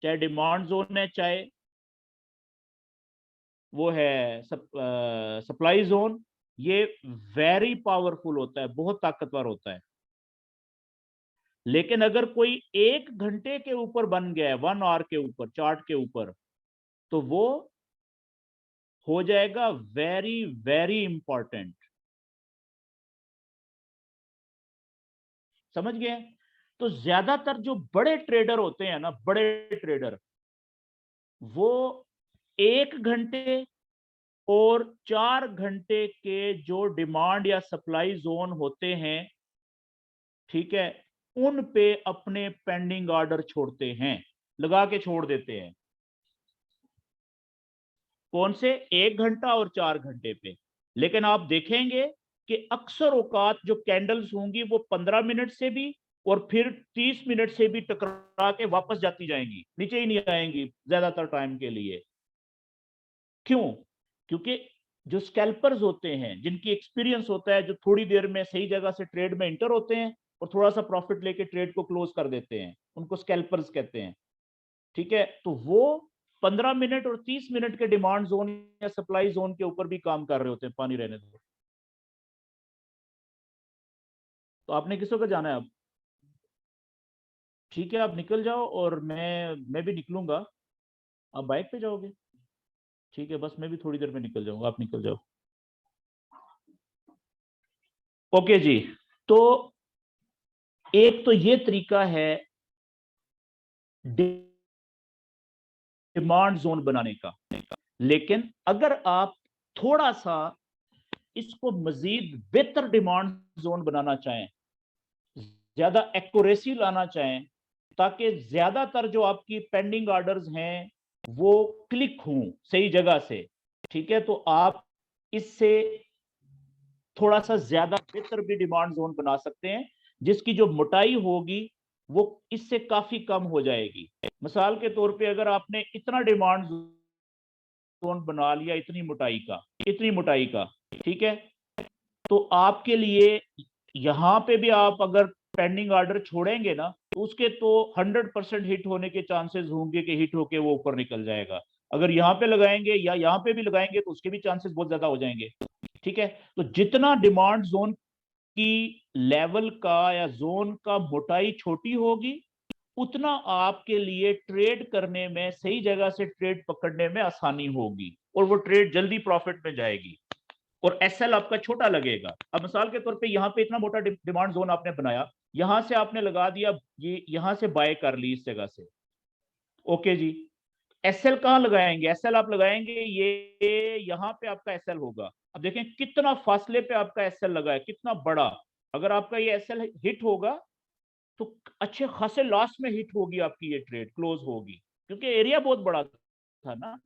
चाहे डिमांड जोन है चाहे वो है सप्लाई जोन, ये वेरी पावरफुल होता है, बहुत ताकतवर होता है। लेकिन अगर कोई 1 घंटे के ऊपर बन गया है, 1 आवर के ऊपर चार्ट के ऊपर, तो वो हो जाएगा वेरी वेरी इंपॉर्टेंट। समझ गए? तो ज्यादातर जो बड़े ट्रेडर होते हैं ना, बड़े ट्रेडर, वो 1 घंटे और 4 घंटे के जो डिमांड या सप्लाई जोन होते हैं, ठीक है, उन पे अपने पेंडिंग ऑर्डर छोड़ते हैं, लगा के छोड़ देते हैं। कौन से? 1 घंटा और 4 घंटे पे। लेकिन आप देखेंगे कि अक्सर औकात जो कैंडल्स होंगी वो 15 मिनट से भी और फिर 30 मिनट से भी टकरा के वापस जाती जाएंगी, नीचे ही नहीं आएंगी ज्यादातर टाइम के लिए। क्यों? क्योंकि जो स्कैल्पर्स होते हैं, जिनकी एक्सपीरियंस होता है, जो थोड़ी देर में सही जगह से ट्रेड में इंटर होते हैं, और थोड़ा सा प्रॉफिट लेके ट्रेड को क्लोज कर देते हैं, उनको स्कैल्पर्स कहते हैं। ठीक है, तो वो 15 मिनट और 30 मिनट के डिमांड जोन या सप्लाई जोन के ऊपर भी काम कर रहे होते हैं। पानी रहने दो। तो आपने किसों का जाना है अब? ठीक है, आप निकल जाओ और मैं भी निकलूंगा। आप बाइक पे जाओगे? ठीक है, बस मैं भी थोड़ी देर में निकल जाऊंगा, आप निकल जाओ। ओके जी। तो एक तो ये तरीका है डिमांड जोन बनाने का, लेकिन अगर आप थोड़ा सा इसको मजीद बेहतर डिमांड जोन बनाना चाहें, ज्यादा एक्यूरेसी लाना चाहें, ताकि ज्यादातर जो आपकी पेंडिंग ऑर्डर्स हैं वो क्लिक हों सही जगह से, ठीक है, तो आप इससे थोड़ा सा ज्यादा बेहतर भी डिमांड जोन बना सकते हैं, जिसकी जो मोटाई होगी वो इससे काफी कम हो जाएगी। मिसाल के तौर पे अगर आपने इतना डिमांड जोन बना लिया इतनी मोटाई का, ठीक है, तो आपके लिए यहां पे भी आप अगर पेंडिंग ऑर्डर छोड़ेंगे ना, तो उसके तो 100% हिट होने के चांसेस होंगे कि हिट होके वो ऊपर निकल जाएगा। अगर यहाँ पे लगाएंगे या यहाँ पे भी लगाएंगे तो उसके भी चांसेस बहुत ज्यादा हो जाएंगे। ठीक है, तो जितना डिमांड जोन की लेवल का या जोन का मोटाई छोटी होगी, उतना आपके लिए ट्रेड करने में, सही जगह से ट्रेड पकड़ने में आसानी होगी और वो ट्रेड जल्दी प्रॉफिट में जाएगी और एसएल आपका छोटा लगेगा। अब मिसाल के तौर पे यहाँ पे इतना मोटा डिमांड जोन आपने बनाया, यहां से आपने लगा दिया, ये यहां से बाय कर ली इस जगह से। ओके जी, एसएल कहां लगाएंगे? एसएल आप लगाएंगे ये यहां पे आपका एसएल होगा। अब देखें कितना फासले पे आपका एसएल लगा है, कितना बड़ा। अगर आपका ये एसएल हिट होगा तो अच्छे खासे लॉस में हिट होगी आपकी ये ट्रेड, क्लोज होगी, क्योंकि एरिया बहुत बड़ा था ना।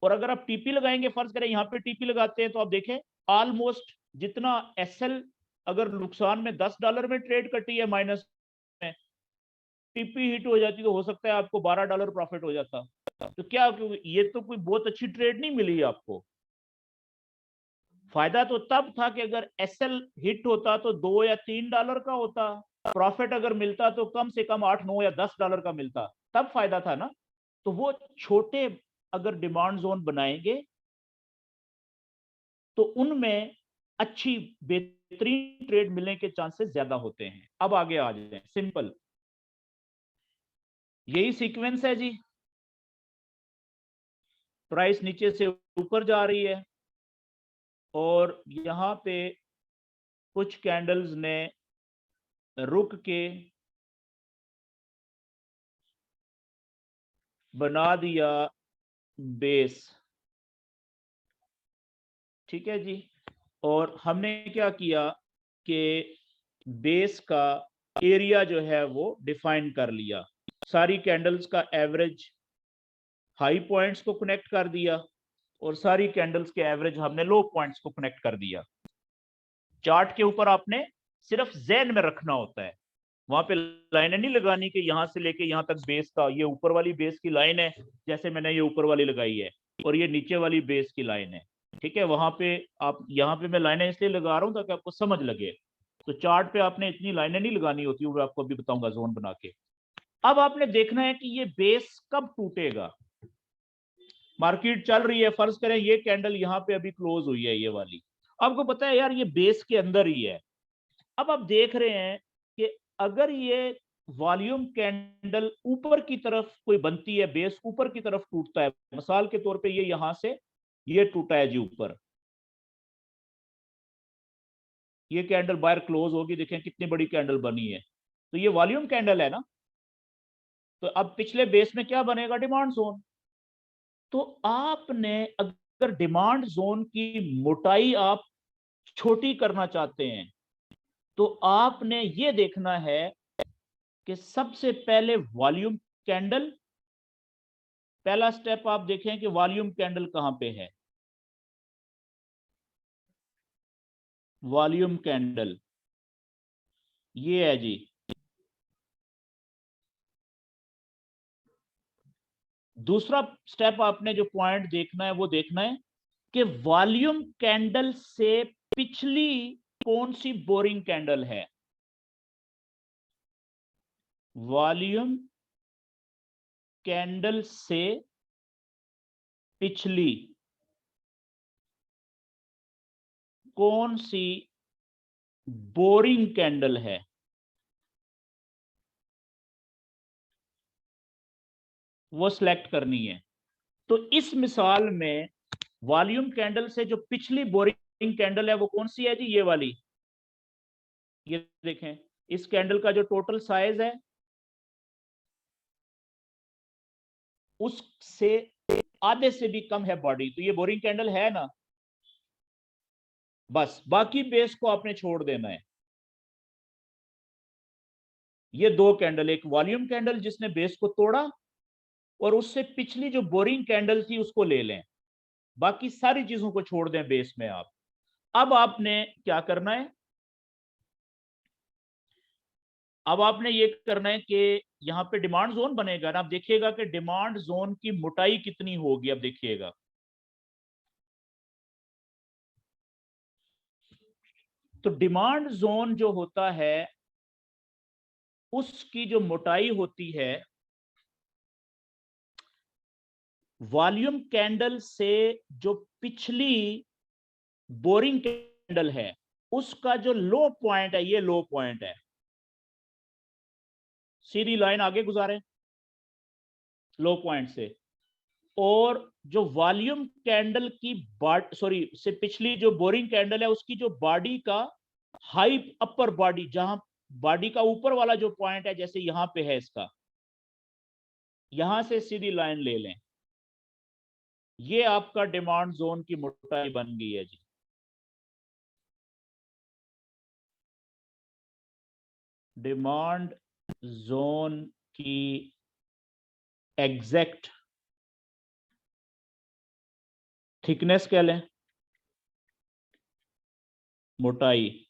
और अगर आप टीपी लगाएंगे, फर्ज करें यहाँ पे टीपी लगाते हैं, तो आप देखें ऑलमोस्ट जितना एसएल अगर नुकसान में $10 में ट्रेड कटी है माइनस में, टीपी हिट हो जाती तो हो सकता है आपको $12 प्रॉफिट हो जाता। तो क्या, ये तो कोई बहुत अच्छी ट्रेड नहीं मिली आपको। फायदा तो तब था कि अगर एसएल हिट होता तो $2 या $3 का होता, प्रॉफिट अगर मिलता तो कम से कम 8, 9 या $10 का मिलता, तब फायदा था ना। तो वो छोटे अगर डिमांड जोन बनाएंगे तो उनमें अच्छी बेहतरीन ट्रेड मिलने के चांसेस ज्यादा होते हैं। अब आगे आ जाए, सिंपल यही सीक्वेंस है जी। प्राइस नीचे से ऊपर जा रही है और यहां पे कुछ कैंडल्स ने रुक के बना दिया बेस। ठीक है जी, और हमने क्या किया कि बेस का एरिया जो है वो डिफाइन कर लिया, सारी कैंडल्स का एवरेज हाई पॉइंट्स को कनेक्ट कर दिया और सारी कैंडल्स के एवरेज हमने लो पॉइंट्स को कनेक्ट कर दिया। चार्ट के ऊपर आपने सिर्फ ज़हन में रखना होता है, वहां पे लाइनें नहीं लगानी कि यहां से लेके यहां तक बेस का, ये ऊपर वाली बेस की लाइन है, जैसे मैंने ये ऊपर वाली लगाई है, और ये नीचे वाली बेस की लाइन है। ठीक है, वहां पे आप, यहाँ पे मैं लाइनें इसलिए लगा रहा हूं ताकि आपको समझ लगे। तो चार्ट पे आपने इतनी लाइनें नहीं लगानी होती, वो आपको अभी बताऊंगा जोन बना के। अब आपने देखना है कि ये बेस कब टूटेगा। मार्केट चल रही है, फर्ज करें ये कैंडल यहाँ पे अभी क्लोज हुई है, ये वाली, आपको पता है यार ये बेस के अंदर ही है। अब आप देख रहे हैं कि अगर ये वॉल्यूम कैंडल ऊपर की तरफ कोई बनती है, बेस ऊपर की तरफ टूटता है, मिसाल के तौर पे ये यहां से ये टूटा है जी ऊपर, ये कैंडल बाहर क्लोज होगी, देखें कितनी बड़ी कैंडल बनी है, तो ये वॉल्यूम कैंडल है ना। तो अब पिछले बेस में क्या बनेगा? Demand zone. तो आपने अगर डिमांड जोन की मोटाई आप छोटी करना चाहते हैं, तो आपने ये देखना है कि सबसे पहले वॉल्यूम कैंडल, पहला स्टेप आप देखें कि वॉल्यूम कैंडल कहां पे है। वॉल्यूम कैंडल ये है जी। दूसरा स्टेप आपने जो पॉइंट देखना है वो देखना है कि वॉल्यूम कैंडल से पिछली कौन सी बोरिंग कैंडल है। वॉल्यूम कैंडल से पिछली कौन सी बोरिंग कैंडल है, वो सिलेक्ट करनी है। तो इस मिसाल में वॉल्यूम कैंडल से जो पिछली बोरिंग कैंडल है वो कौन सी है जी, ये वाली। ये देखें, इस कैंडल का जो टोटल साइज है उससे आधे से भी कम है बॉडी, तो ये बोरिंग कैंडल है ना। बस बाकी बेस को आपने छोड़ देना है। ये दो कैंडल, एक वॉल्यूम कैंडल जिसने बेस को तोड़ा, और उससे पिछली जो बोरिंग कैंडल थी उसको ले लें, बाकी सारी चीजों को छोड़ दें बेस में आप। अब आपने क्या करना है, अब आपने ये करना है कि यहां पे डिमांड जोन बनेगा ना, आप देखिएगा कि डिमांड जोन की मोटाई कितनी होगी। अब देखिएगा, तो डिमांड जोन जो होता है उसकी जो मोटाई होती है वॉल्यूम कैंडल से जो पिछली बोरिंग कैंडल है उसका जो लो पॉइंट है, ये लो पॉइंट है। सीधी लाइन आगे गुजारे लो पॉइंट से, और जो वॉल्यूम कैंडल की सॉरी से पिछली जो बोरिंग कैंडल है उसकी जो बॉडी का हाई अपर बॉडी, जहां बॉडी का ऊपर वाला जो पॉइंट है, जैसे यहां पे है इसका, यहां से सीधी लाइन ले लें, ये आपका डिमांड जोन की मोटाई बन गई है जी। डिमांड जोन की एग्जैक्ट थिकनेस कह लें, मोटाई,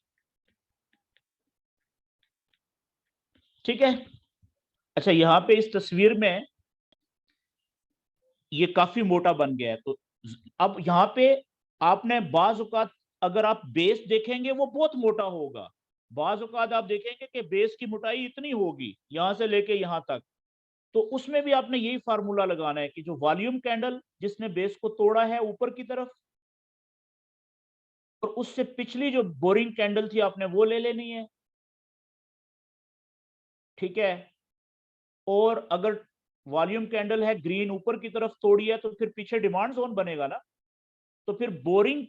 ठीक है। अच्छा, यहां पे इस तस्वीर में ये काफी मोटा बन गया है, तो अब यहां पे आपने बाज औकात अगर आप बेस देखेंगे वो बहुत मोटा होगा, बाज औकात आप देखेंगे कि बेस की मोटाई इतनी होगी यहां से लेके यहां तक। तो उसमें भी आपने यही फार्मूला लगाना है कि जो वॉल्यूम कैंडल जिसने बेस को तोड़ा है ऊपर की तरफ, और उससे पिछली जो बोरिंग कैंडल थी आपने वो ले लेनी है, ठीक है। और अगर वॉल्यूम कैंडल है ग्रीन ऊपर की तरफ तोड़ी है तो फिर पीछे डिमांड जोन बनेगा ना, तो फिर बोरिंग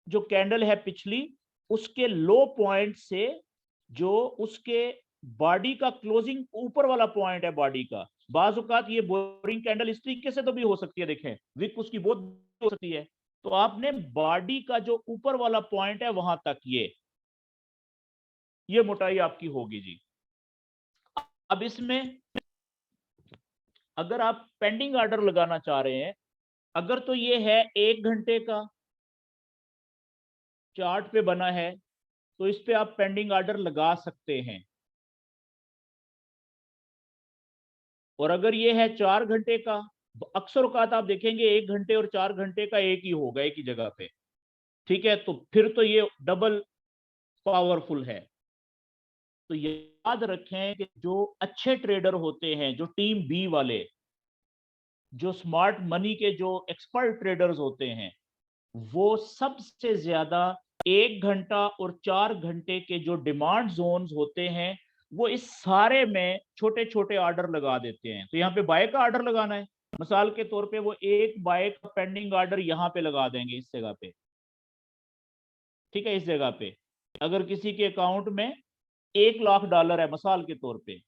जो कैंडल है पिछली उसके लो पॉइंट से जो उसके बॉडी का क्लोजिंग ऊपर वाला पॉइंट है बॉडी का, बाज औकात ये बोरिंग कैंडल इस तरीके से तो भी हो सकती है, देखें विक उसकी बहुत हो सकती है, तो आपने बॉडी का जो ऊपर वाला पॉइंट है वहां तक ये मोटाई आपकी होगी जी। अब इसमें अगर आप पेंडिंग ऑर्डर लगाना चाह रहे हैं, अगर तो ये है 1 घंटे का चार्ट पे बना है तो इस पे आप पेंडिंग ऑर्डर लगा सकते हैं, और अगर ये है 4 घंटे का, अक्सर औकात आप देखेंगे 1 घंटे और 4 घंटे का एक ही होगा एक ही जगह पे, ठीक है, तो फिर तो ये डबल पावरफुल है। तो याद रखें कि जो अच्छे ट्रेडर होते हैं, जो टीम बी वाले, जो स्मार्ट मनी के जो एक्सपर्ट ट्रेडर्स होते हैं, वो सबसे ज्यादा 1 घंटा और 4 घंटे के जो डिमांड जोन्स होते हैं वो इस सारे में छोटे छोटे ऑर्डर लगा देते हैं। तो यहाँ पे बाय का ऑर्डर लगाना है, मिसाल के तौर पे वो एक बाय का पेंडिंग ऑर्डर यहाँ पे लगा देंगे इस जगह पे, ठीक है। इस जगह पे अगर किसी के अकाउंट में $1 लाख है मिसाल के तौर पे,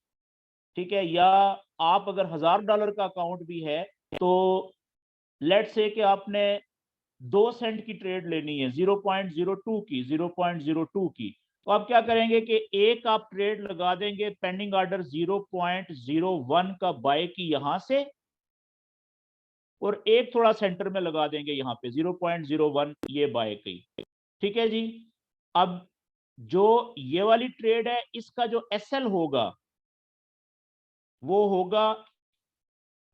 ठीक है, या आप अगर $1000 का अकाउंट भी है, तो लेट्स से कि आपने 2 सेंट की ट्रेड लेनी है, 0.02 की, 0.02 की, तो आप क्या करेंगे कि एक आप ट्रेड लगा देंगे पेंडिंग ऑर्डर 0.01 का बाय की यहां से, और एक थोड़ा सेंटर में लगा देंगे यहाँ पे 0.01 ये बाय की, ठीक है जी। अब जो ये वाली ट्रेड है इसका जो एसएल होगा वो होगा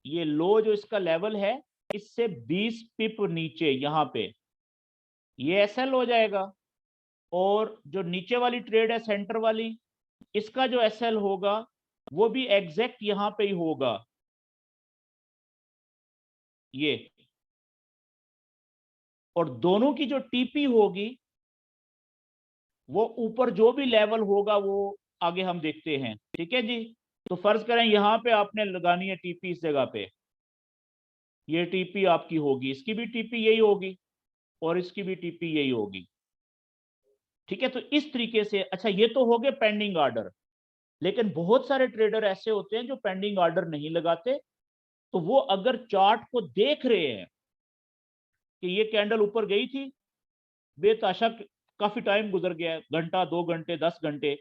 ये लो जो इसका लेवल है इससे 20 पिप नीचे यहां पे, ये एसएल हो जाएगा। और जो नीचे वाली ट्रेड है सेंटर वाली, इसका जो एसएल होगा वो भी एग्जैक्ट यहां पे ही होगा, ये। और दोनों की जो टीपी होगी वो ऊपर जो भी लेवल होगा वो आगे हम देखते हैं, ठीक है जी। तो फर्ज करें यहां पे आपने लगानी है टीपी इस जगह पे, ये टीपी आपकी होगी, इसकी भी टीपी यही होगी और इसकी भी टीपी यही होगी, ठीक है। तो इस तरीके से, अच्छा ये तो हो गए पेंडिंग ऑर्डर। लेकिन बहुत सारे ट्रेडर ऐसे होते हैं जो पेंडिंग ऑर्डर नहीं लगाते। तो वो अगर चार्ट को देख रहे हैं कि ये कैंडल ऊपर गई थी बेताशा, काफी टाइम गुजर गया है, घंटा 2 घंटे 10 घंटे,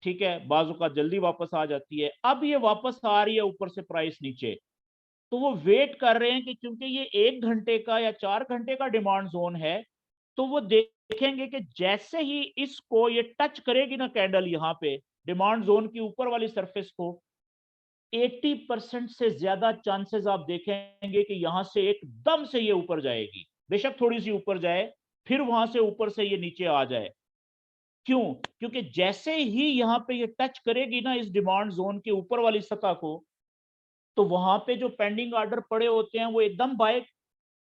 ठीक है, बाजू का जल्दी वापस आ जाती है, अब ये वापस आ रही है ऊपर से प्राइस नीचे, तो वो वेट कर रहे हैं कि क्योंकि ये 1 घंटे का या 4 घंटे का डिमांड जोन है, तो वो देखेंगे कि जैसे ही इसको ये टच करेगी ना कैंडल यहाँ पे डिमांड जोन की ऊपर वाली सरफेस को, 80% से ज्यादा चांसेस आप देखेंगे कि यहां से एकदम से ये ऊपर जाएगी, बेशक थोड़ी सी ऊपर जाए, फिर वहां से ऊपर से ये नीचे आ जाए। क्यों? क्योंकि जैसे ही यहां पे ये टच करेगी ना इस डिमांड जोन के ऊपर वाली सतह को, तो वहां पे जो पेंडिंग ऑर्डर पड़े होते हैं वो एकदम बाय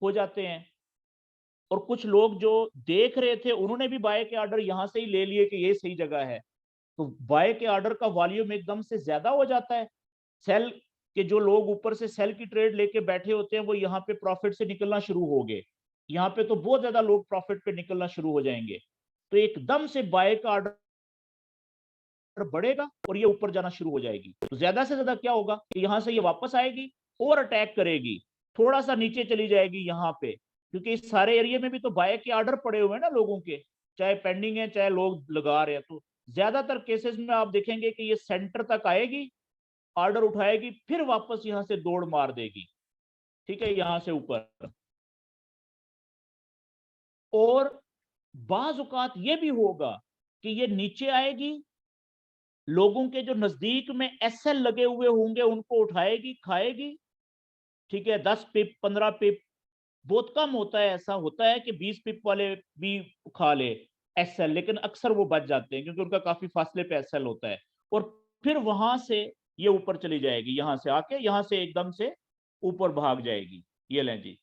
हो जाते हैं। और कुछ लोग जो देख रहे थे उन्होंने भी बाय के ऑर्डर यहां से ही ले लिए कि ये सही जगह है, तो बाय के ऑर्डर का वॉल्यूम एकदम से ज्यादा हो जाता है। सेल के जो लोग ऊपर से सेल की ट्रेड लेके बैठे होते हैं वो यहाँ पे प्रॉफिट से निकलना शुरू हो गए, यहाँ पे तो बहुत ज्यादा लोग प्रॉफिट पे निकलना शुरू हो जाएंगे। तो एकदम से बाय का ऑर्डर बढ़ेगा और ये ऊपर जाना शुरू हो जाएगी। तो ज्यादा से ज्यादा क्या होगा कि यहां से ये वापस आएगी और अटैक करेगी, थोड़ा सा नीचे चली जाएगी यहाँ पे, क्योंकि इस सारे एरिया में भी तो बाय के ऑर्डर पड़े हुए हैं ना लोगों के, चाहे पेंडिंग है चाहे लोग लगा रहे हैं। तो ज्यादातर केसेस में आप देखेंगे कि ये सेंटर तक आएगी, ऑर्डर उठाएगी, फिर वापस यहां से दौड़ मार देगी, ठीक है, यहां से ऊपर। और बाज औकात ये भी होगा कि ये नीचे आएगी, लोगों के जो नजदीक में एसएल लगे हुए होंगे उनको उठाएगी, खाएगी, ठीक है, 10 पिप 15 पिप, बहुत कम होता है, ऐसा होता है कि 20 पिप वाले भी खा ले एसएल, लेकिन अक्सर वो बच जाते हैं क्योंकि उनका काफी फासले पे एसएल होता है। और फिर वहां से ये ऊपर चली जाएगी, यहां से आके यहां से एकदम से ऊपर भाग जाएगी, ये लें जी।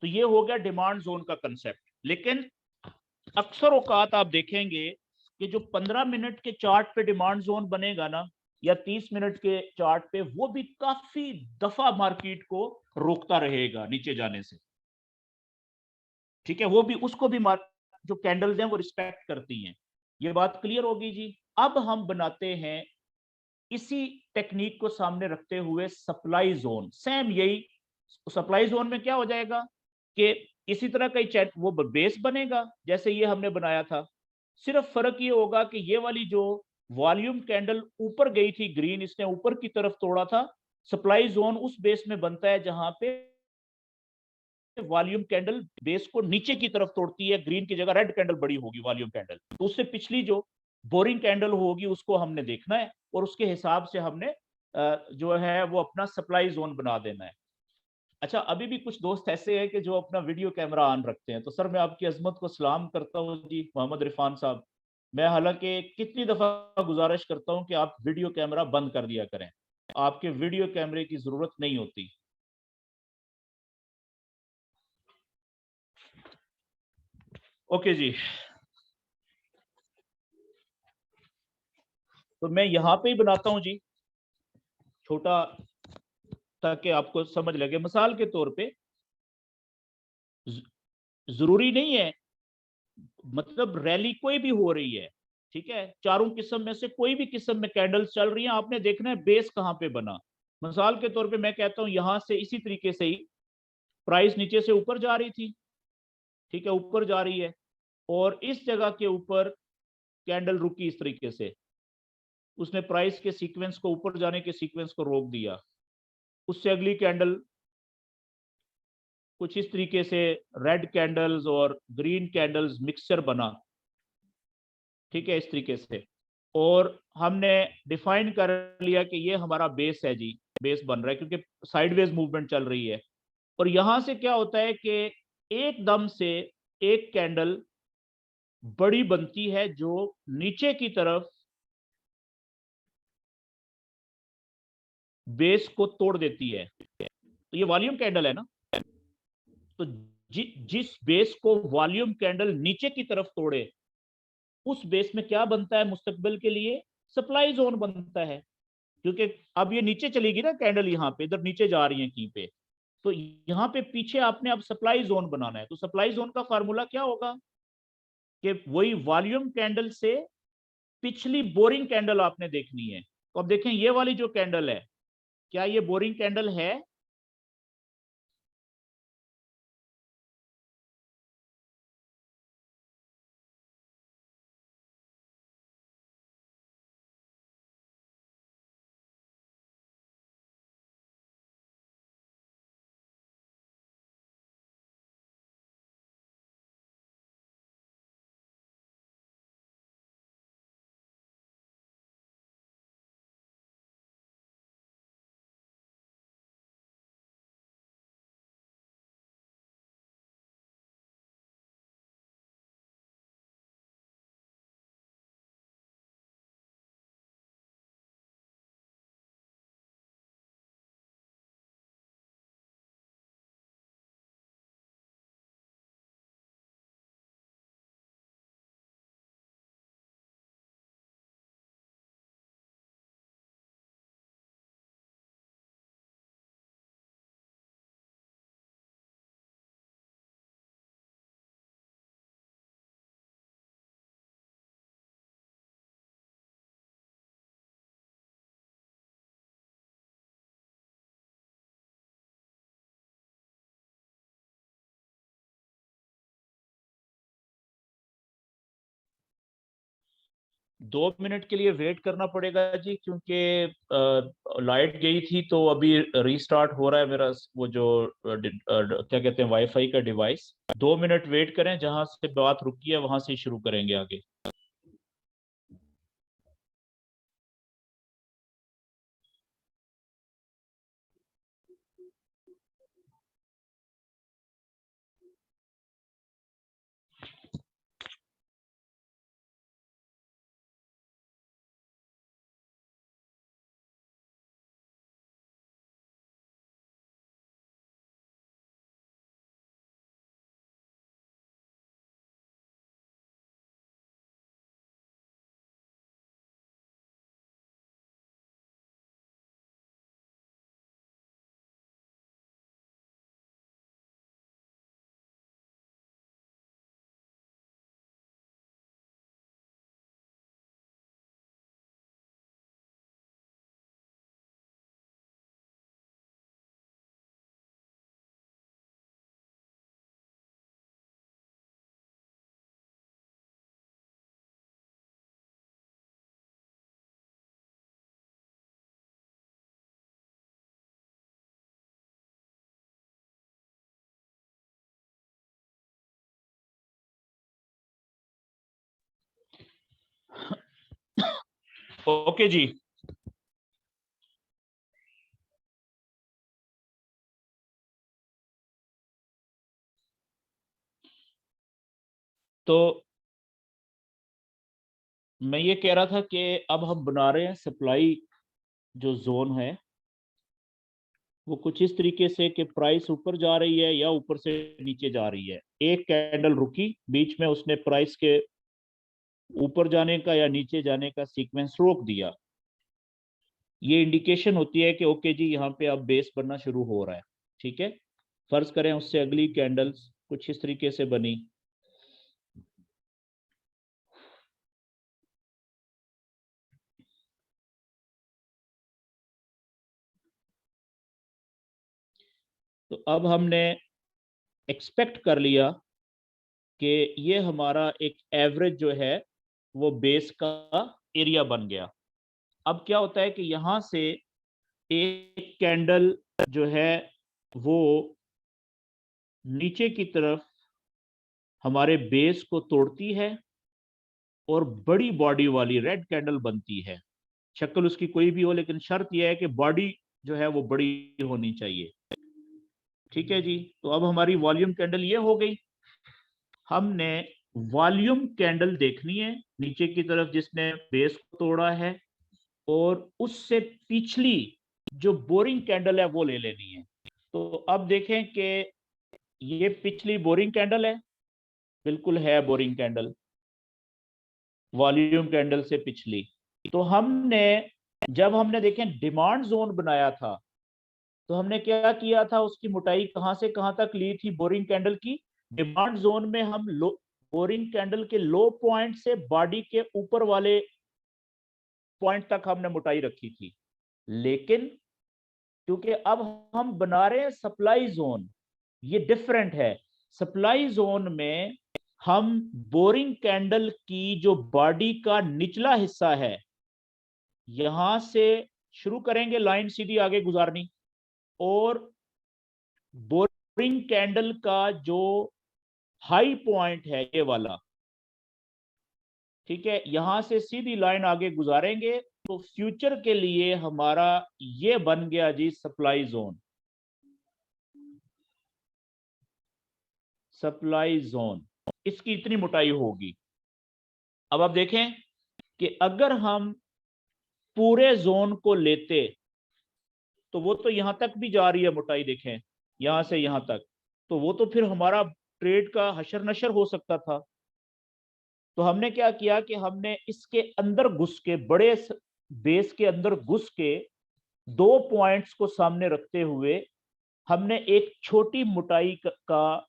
तो ये हो गया डिमांड जोन का कंसेप्ट। लेकिन अक्सर औकात आप देखेंगे कि जो 15 मिनट के चार्ट पे डिमांड जोन बनेगा ना, या 30 मिनट के चार्ट पे, वो भी काफी दफा मार्केट को रोकता रहेगा नीचे जाने से, ठीक है, वो भी उसको भी जो कैंडल्स हैं वो रिस्पेक्ट करती हैं। ये बात क्लियर होगी जी। अब हम बनाते हैं इसी टेक्निक को सामने रखते हुए सप्लाई जोन, सेम यही। सप्लाई जोन में क्या हो जाएगा कि इसी तरह का चैट वो बेस बनेगा जैसे ये हमने बनाया था, सिर्फ फर्क ये होगा कि ये वाली जो वॉल्यूम कैंडल ऊपर गई थी ग्रीन, इसने ऊपर की तरफ तोड़ा था, सप्लाई जोन उस बेस में बनता है जहां पे वॉल्यूम कैंडल बेस को नीचे की तरफ तोड़ती है, ग्रीन की जगह रेड कैंडल बड़ी होगी वॉल्यूम कैंडल, तो उससे पिछली जो बोरिंग कैंडल होगी उसको हमने देखना है और उसके हिसाब से हमने जो है वो अपना सप्लाई जोन बना देना है। अच्छा, अभी भी कुछ दोस्त ऐसे हैं कि जो अपना वीडियो कैमरा ऑन रखते हैं, तो सर मैं आपकी अजमत को सलाम करता हूँ जी मोहम्मद इरफान साहब। मैं हालांकि कितनी दफा गुजारिश करता हूँ कि आप वीडियो कैमरा बंद कर दिया करें, आपके वीडियो कैमरे की जरूरत नहीं होती। ओके जी, तो मैं यहाँ पे ही बनाता हूँ जी, छोटा, ताकि आपको समझ लगे। मिसाल के तौर पे जरूरी नहीं है, मतलब रैली कोई भी हो रही है, ठीक है, चारों किस्म में से कोई भी किस्म में कैंडल्स चल रही हैं, आपने देखना है बेस कहाँ पे बना। मिसाल के तौर पे मैं कहता हूँ यहां से इसी तरीके से ही प्राइस नीचे से ऊपर जा रही थी, ठीक है, ऊपर जा रही है, और इस जगह के ऊपर कैंडल रुकी इस तरीके से, उसने प्राइस के सीक्वेंस को, ऊपर जाने के सीक्वेंस को रोक दिया, उससे अगली कैंडल कुछ इस तरीके से रेड कैंडल्स और ग्रीन कैंडल्स मिक्सचर बना, ठीक है, इस तरीके से। और हमने डिफाइन कर लिया कि ये हमारा बेस है जी, बेस बन रहा है क्योंकि साइडवेज मूवमेंट चल रही है। और यहां से क्या होता है कि एकदम से एक कैंडल बड़ी बनती है जो नीचे की तरफ बेस को तोड़ देती है, तो ये वॉल्यूम कैंडल है ना। तो जिस बेस को वॉल्यूम कैंडल नीचे की तरफ तोड़े, उस बेस में क्या बनता है मुस्तकबिल के लिए, सप्लाई जोन बनता है। क्योंकि अब ये नीचे चलेगी ना कैंडल, यहाँ पे इधर नीचे जा रही है की पे, तो यहाँ पे पीछे आपने अब सप्लाई जोन बनाना है। तो सप्लाई जोन का फार्मूला क्या होगा कि वही वॉल्यूम कैंडल से पिछली बोरिंग कैंडल आपने देखनी है। तो अब देखें ये वाली जो कैंडल है, क्या ये बोरिंग कैंडल है? 2 मिनट के लिए वेट करना पड़ेगा जी, क्योंकि लाइट गई थी, तो अभी रीस्टार्ट हो रहा है मेरा वो जो क्या कहते हैं वाईफाई का डिवाइस। 2 मिनट वेट करें, जहां से बात रुकी है वहां से शुरू करेंगे आगे। ओके जी। तो मैं ये कह रहा था कि अब हम बना रहे हैं सप्लाई जो जोन है, वो कुछ इस तरीके से कि प्राइस ऊपर जा रही है या ऊपर से नीचे जा रही है। एक कैंडल रुकी बीच में, उसने प्राइस के ऊपर जाने का या नीचे जाने का सीक्वेंस रोक दिया। ये इंडिकेशन होती है कि ओके जी, यहाँ पे अब बेस बनना शुरू हो रहा है। ठीक है, फर्ज करें उससे अगली कैंडल्स कुछ इस तरीके से बनी। तो अब हमने एक्सपेक्ट कर लिया कि ये हमारा एक एवरेज जो है वो बेस का एरिया बन गया। अब क्या होता है कि यहां से एक कैंडल जो है वो नीचे की तरफ हमारे बेस को तोड़ती है और बड़ी बॉडी वाली रेड कैंडल बनती है। शक्ल उसकी कोई भी हो, लेकिन शर्त यह है कि बॉडी जो है वो बड़ी होनी चाहिए। ठीक है जी, तो अब हमारी वॉल्यूम कैंडल ये हो गई। हमने वॉल्यूम कैंडल देखनी है नीचे की तरफ जिसने बेस को तोड़ा है, और उससे पिछली जो बोरिंग कैंडल है वो ले लेनी है। तो अब देखें कि ये पिछली बोरिंग कैंडल है, बिल्कुल है बोरिंग कैंडल, वॉल्यूम कैंडल से पिछली। तो हमने जब हमने देखें डिमांड जोन बनाया था, तो हमने क्या किया था, उसकी मोटाई कहां से कहां तक ली थी बोरिंग कैंडल की। डिमांड जोन में हम बोरिंग कैंडल के लो पॉइंट से बॉडी के ऊपर वाले पॉइंट तक हमने मोटाई रखी थी। लेकिन क्योंकि अब हम बना रहे हैं सप्लाई जोन, ये डिफरेंट है। सप्लाई जोन में हम बोरिंग कैंडल की जो बॉडी का निचला हिस्सा है, यहां से शुरू करेंगे लाइन सीधी आगे गुजारनी, और बोरिंग कैंडल का जो हाई पॉइंट है ये वाला, ठीक है, यहां से सीधी लाइन आगे गुजारेंगे। तो फ्यूचर के लिए हमारा ये बन गया जी सप्लाई जोन। सप्लाई जोन, इसकी इतनी मोटाई होगी। अब आप देखें कि अगर हम पूरे जोन को लेते तो वो तो यहां तक भी जा रही है मोटाई, देखें यहां से यहां तक, तो वो तो फिर हमारा ट्रेड का हशर नशर हो सकता था। तो हमने क्या किया कि हमने इसके अंदर घुस के, बड़े बेस के अंदर घुस के, दो पॉइंट्स को सामने रखते हुए हमने एक छोटी मोटाई का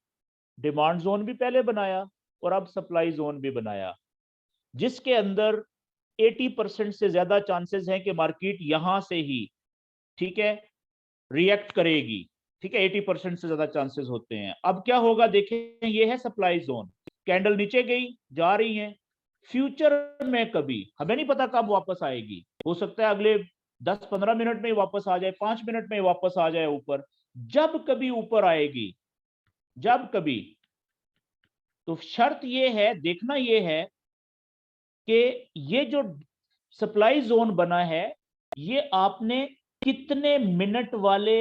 डिमांड जोन भी पहले बनाया और अब सप्लाई जोन भी बनाया, जिसके अंदर 80% से ज्यादा चांसेस हैं कि मार्केट यहां से ही, ठीक है, रिएक्ट करेगी। ठीक है, 80% से ज्यादा चांसेस होते हैं। अब क्या होगा देखें, ये है सप्लाई जोन, कैंडल नीचे गई, जा रही है। फ्यूचर में कभी हमें नहीं पता कब वापस आएगी, हो सकता है अगले 10-15 मिनट में ही वापस आ जाए, 5 मिनट में ही वापस आ जाए ऊपर। जब कभी ऊपर आएगी, जब कभी, तो शर्त ये है, देखना ये है कि ये जो सप्लाई जोन बना है, ये आपने कितने मिनट वाले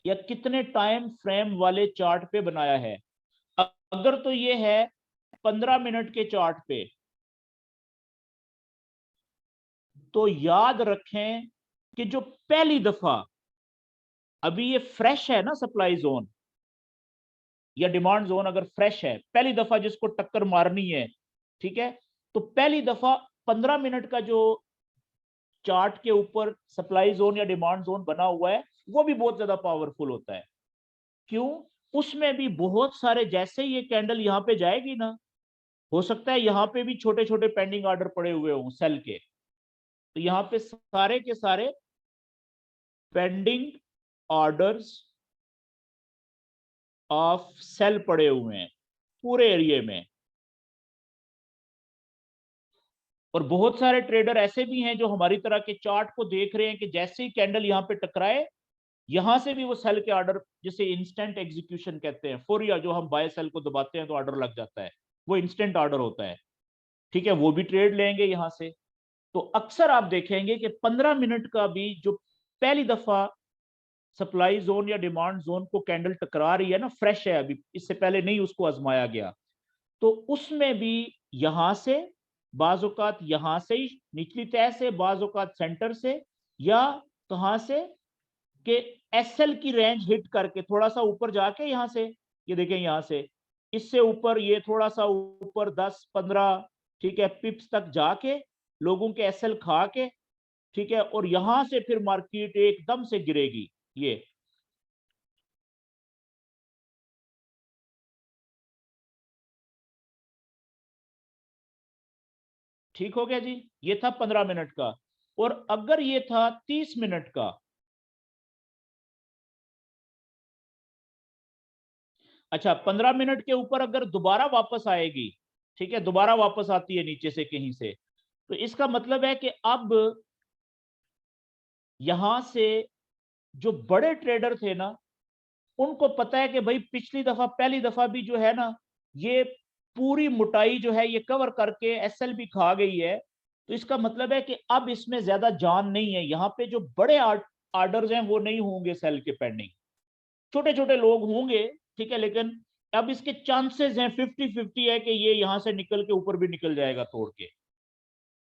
या कितने टाइम फ्रेम वाले चार्ट पे बनाया है। अगर तो ये है 15 मिनट के चार्ट पे, तो याद रखें कि जो पहली दफा, अभी ये फ्रेश है ना सप्लाई जोन या डिमांड जोन, अगर फ्रेश है, पहली दफा जिसको टक्कर मारनी है, ठीक है, तो पहली दफा 15 मिनट का जो चार्ट के ऊपर सप्लाई जोन या डिमांड जोन बना हुआ है, वो भी बहुत ज्यादा पावरफुल होता है। क्यों? उसमें भी बहुत सारे, जैसे ये कैंडल यहां पे जाएगी ना, हो सकता है यहां पे भी छोटे छोटे पेंडिंग ऑर्डर पड़े हुए हों सेल के, तो यहां पे सारे के सारे पेंडिंग ऑर्डर्स ऑफ सेल पड़े हुए हैं पूरे एरिया में। और बहुत सारे ट्रेडर ऐसे भी हैं जो हमारी तरह के चार्ट को देख रहे हैं कि जैसे ही कैंडल यहां पे टकराए, यहां से भी वो सेल के ऑर्डर, जिसे इंस्टेंट एग्जीक्यूशन कहते हैं, फौरी, जो हम बाय सेल को दबाते हैं तो ऑर्डर लग जाता है, वो इंस्टेंट ऑर्डर होता है, ठीक है, वो भी ट्रेड लेंगे यहां से। तो अक्सर आप देखेंगे कि 15 मिनट का भी जो पहली दफा सप्लाई जोन या डिमांड जोन को कैंडल टकरा रही है ना, फ्रेश है, अभी इससे पहले नहीं उसको आजमाया गया, तो उसमें भी यहां से, बाजुकात यहां से ही निचली तह से, बाजुकात सेंटर से, या कहां से कि एसएल की रेंज हिट करके थोड़ा सा ऊपर जाके, यहां से, ये देखें यहां से इससे ऊपर, ये थोड़ा सा ऊपर 10-15, ठीक है, पिप्स तक जाके लोगों के एसएल खा के, ठीक है, और यहां से फिर मार्केट एकदम से गिरेगी। ये ठीक हो गया जी, ये था 15 मिनट का। और अगर ये था 30 मिनट का, अच्छा 15 मिनट के ऊपर अगर दोबारा वापस आएगी, ठीक है, दोबारा वापस आती है नीचे से कहीं से, तो इसका मतलब है कि अब यहां से जो बड़े ट्रेडर थे ना, उनको पता है कि भाई पिछली दफा, पहली दफा भी जो है ना, ये पूरी मोटाई जो है ये कवर करके एसएल भी खा गई है, तो इसका मतलब है कि अब इसमें ज्यादा जान नहीं है, यहाँ पे जो बड़े ऑर्डर्स हैं वो नहीं होंगे सेल के पेंडिंग, छोटे छोटे लोग होंगे, ठीक है, लेकिन अब इसके चांसेस हैं 50-50 है कि ये यहां से निकल के ऊपर भी निकल जाएगा तोड़ के।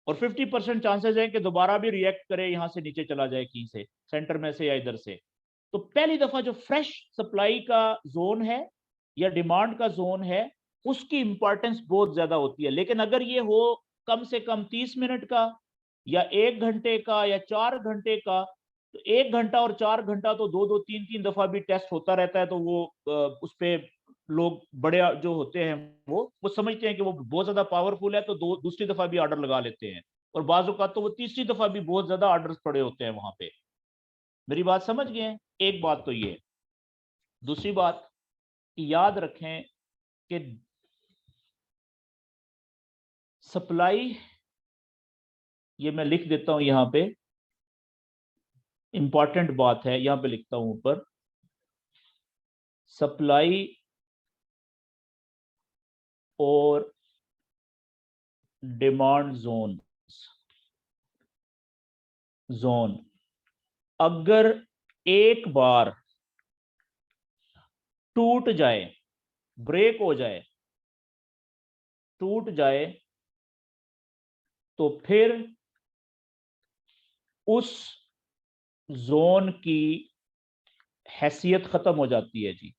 और 50% चांसेस है कि दोबारा भी रिएक्ट करे, यहां से नीचे चला जाए, कहीं से सेंटर में से या इधर से। तो पहली दफा जो फ्रेश सप्लाई का जोन है या डिमांड का जोन है, उसकी इंपॉर्टेंस बहुत ज्यादा होती है। लेकिन अगर ये हो कम से कम 30 मिनट का या 1 घंटे का या 4 घंटे का, तो 1 घंटा और 4 घंटा तो 2-2 3-3 दफा भी टेस्ट होता रहता है। तो वो उस पे लोग बड़े जो होते हैं वो समझते हैं कि वो बहुत ज्यादा पावरफुल है, तो दूसरी दफा भी ऑर्डर लगा लेते हैं। और बाजू का तो वो तीसरी दफा भी बहुत ज्यादा ऑर्डर्स पड़े होते हैं वहां पे। मेरी बात समझ गए हैं? एक बात तो ये। दूसरी बात याद रखें कि सप्लाई, ये मैं लिख देता हूं यहां पे, इंपॉर्टेंट बात है, यहां पे लिखता हूं ऊपर, सप्लाई और डिमांड जोन अगर एक बार टूट जाए, ब्रेक हो जाए, टूट जाए, तो फिर उस जोन की हैसियत खत्म हो जाती है जी।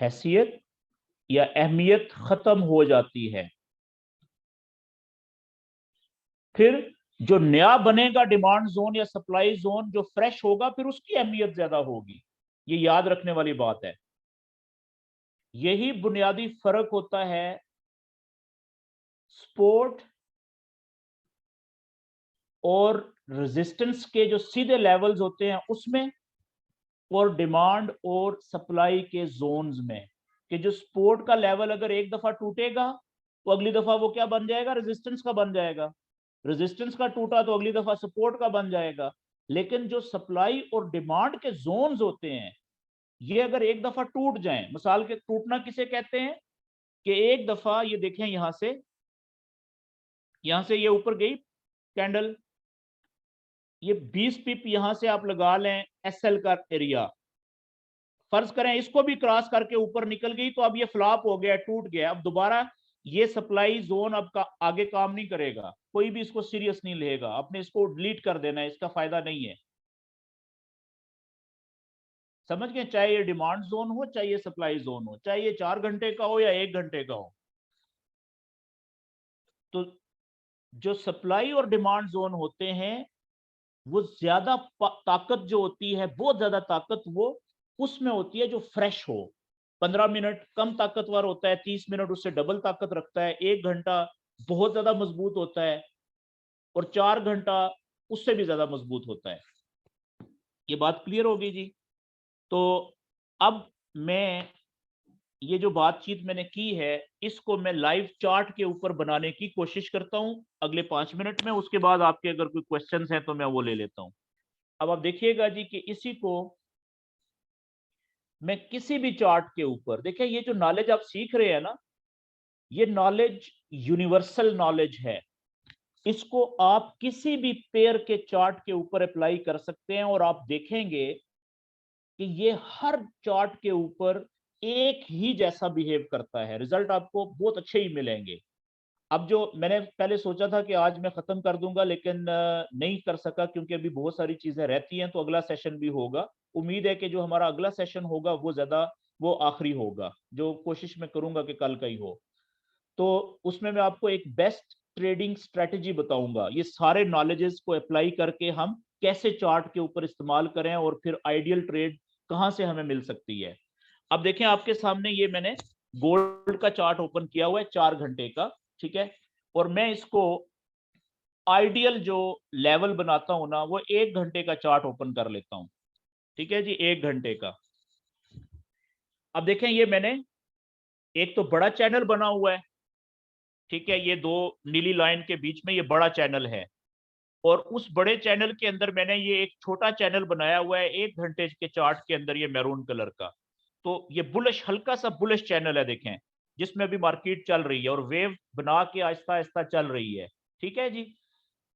हैसियत या अहमियत खत्म हो जाती है। फिर जो नया बनेगा डिमांड जोन या सप्लाई जोन जो फ्रेश होगा, फिर उसकी अहमियत ज्यादा होगी। ये याद रखने वाली बात है। यही बुनियादी फर्क होता है सपोर्ट और रेजिस्टेंस के जो सीधे लेवल्स होते हैं उसमें, और डिमांड और सप्लाई के जोन्स में। कि जो सपोर्ट का लेवल अगर एक दफा टूटेगा, तो अगली दफा वो क्या बन जाएगा? रेजिस्टेंस का बन जाएगा। रेजिस्टेंस का टूटा तो अगली दफा सपोर्ट का बन जाएगा। लेकिन जो सप्लाई और डिमांड के जोन्स होते हैं, ये अगर एक दफा टूट जाएं, मिसाल के टूटना किसे कहते हैं कि एक दफा ये देखें, यहां से ये ऊपर गई कैंडल, ये 20 पिप यहां से आप लगा लें एसएल का एरिया, फर्ज करें इसको भी क्रॉस करके ऊपर निकल गई, तो अब ये फ्लॉप हो गया, टूट गया। अब दोबारा ये सप्लाई जोन अब आगे काम नहीं करेगा, कोई भी इसको सीरियस नहीं लेगा, आपने इसको डिलीट कर देना है, इसका फायदा नहीं है। समझ गए? चाहे ये डिमांड जोन हो, चाहे ये सप्लाई जोन हो, चाहे ये 4 घंटे का हो या 1 घंटे का हो। तो जो सप्लाई और डिमांड जोन होते हैं, वो ज्यादा ताकत जो होती है, बहुत ज्यादा ताकत वो उसमें होती है जो फ्रेश हो। 15 मिनट कम ताकतवर होता है, 30 मिनट उससे डबल ताकत रखता है, 1 घंटा बहुत ज्यादा मजबूत होता है, और 4 घंटा उससे भी ज्यादा मजबूत होता है। ये बात क्लियर होगी जी? तो अब मैं ये जो बातचीत मैंने की है, इसको मैं लाइव चार्ट के ऊपर बनाने की कोशिश करता हूं अगले 5 मिनट में। उसके बाद आपके अगर कोई क्वेश्चंस हैं तो मैं वो ले लेता हूं। अब आप देखिएगा जी कि इसी को मैं किसी भी चार्ट के ऊपर, देखिए ये जो नॉलेज आप सीख रहे हैं ना, ये नॉलेज यूनिवर्सल नॉलेज है। इसको आप किसी भी पेयर के चार्ट के ऊपर अप्लाई कर सकते हैं, और आप देखेंगे कि ये हर चार्ट के ऊपर एक ही जैसा बिहेव करता है। रिजल्ट आपको बहुत अच्छे ही मिलेंगे। अब जो मैंने पहले सोचा था कि आज मैं खत्म कर दूंगा, लेकिन नहीं कर सका क्योंकि अभी बहुत सारी चीजें रहती हैं, तो अगला सेशन भी होगा। उम्मीद है कि जो हमारा अगला सेशन होगा वो आखिरी होगा, जो कोशिश मैं करूंगा कि कल का ही हो। तो उसमें मैं आपको एक बेस्ट ट्रेडिंग स्ट्रेटेजी बताऊंगा, ये सारे नॉलेजेस को अप्लाई करके हम कैसे चार्ट के ऊपर इस्तेमाल करें, और फिर आइडियल ट्रेड कहां से हमें मिल सकती है। अब देखें आपके सामने ये मैंने गोल्ड का चार्ट ओपन किया हुआ है 4 घंटे का, ठीक है। और मैं इसको आइडियल जो लेवल बनाता हूं ना, वो 1 घंटे का चार्ट ओपन कर लेता हूं, ठीक है जी, 1 घंटे का। अब देखें ये मैंने एक तो बड़ा चैनल बना हुआ है, ठीक है, ये दो नीली लाइन के बीच में ये बड़ा चैनल है, और उस बड़े चैनल के अंदर मैंने ये एक छोटा चैनल बनाया हुआ है 1 घंटे के चार्ट के अंदर, ये मैरून कलर का। तो ये बुलिश, हल्का सा बुलिश चैनल है, देखें, जिसमें अभी मार्केट चल रही है और वेव बना के आहिस्ता आहिस्ता चल रही है, ठीक है जी।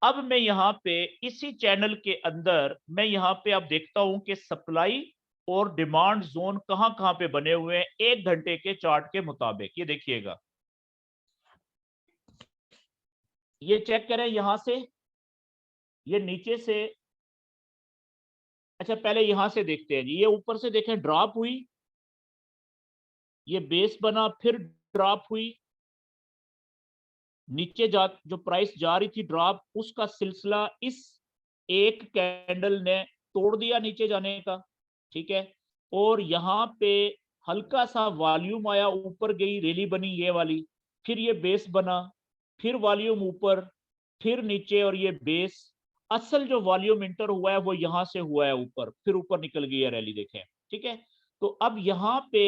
अब मैं यहाँ पे इसी चैनल के अंदर मैं यहाँ पे अब देखता हूं कि सप्लाई और डिमांड जोन कहां कहां पे बने हुए हैं 1 घंटे के चार्ट के मुताबिक। ये देखिएगा, ये चेक करें यहां से, ये नीचे से, अच्छा पहले यहां से देखते हैं जी, ये ऊपर से देखें ड्रॉप हुई, ये बेस बना, फिर ड्रॉप हुई, नीचे जा जो प्राइस जा रही थी ड्रॉप, उसका सिलसिला इस एक कैंडल ने तोड़ दिया नीचे जाने का, ठीक है। और यहाँ पे हल्का सा वॉल्यूम आया, ऊपर गई, रैली बनी ये वाली, फिर ये बेस बना, फिर वॉल्यूम ऊपर, फिर नीचे, और ये बेस, असल जो वॉल्यूम इंटर हुआ है वो यहाँ से हुआ है ऊपर, फिर ऊपर निकल गई है रैली, देखें, ठीक है। तो अब यहाँ पे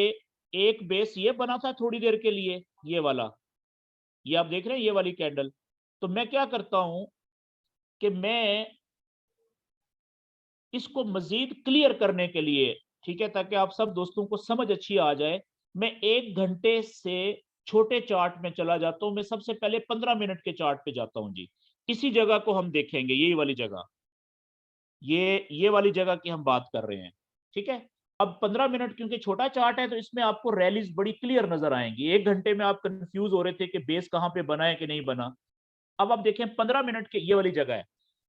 एक बेस ये बना था थोड़ी देर के लिए, ये वाला, ये आप देख रहे हैं ये वाली कैंडल। तो मैं क्या करता हूं कि मैं इसको मजीद क्लियर करने के लिए, ठीक है, ताकि आप सब दोस्तों को समझ अच्छी आ जाए, मैं 1 घंटे से छोटे चार्ट में चला जाता हूं। मैं सबसे पहले 15 मिनट के चार्ट पे जाता हूं जी। इसी जगह को हम देखेंगे, यही वाली जगह, ये वाली जगह की हम बात कर रहे हैं, ठीक है। अब 15 मिनट क्योंकि छोटा चार्ट है, तो इसमें आपको रैलीज बड़ी क्लियर नजर आएंगी। 1 घंटे में आप कंफ्यूज हो रहे थे कि बेस कहां पे बना है कि नहीं बना। अब आप देखें 15 मिनट के, ये वाली जगह है,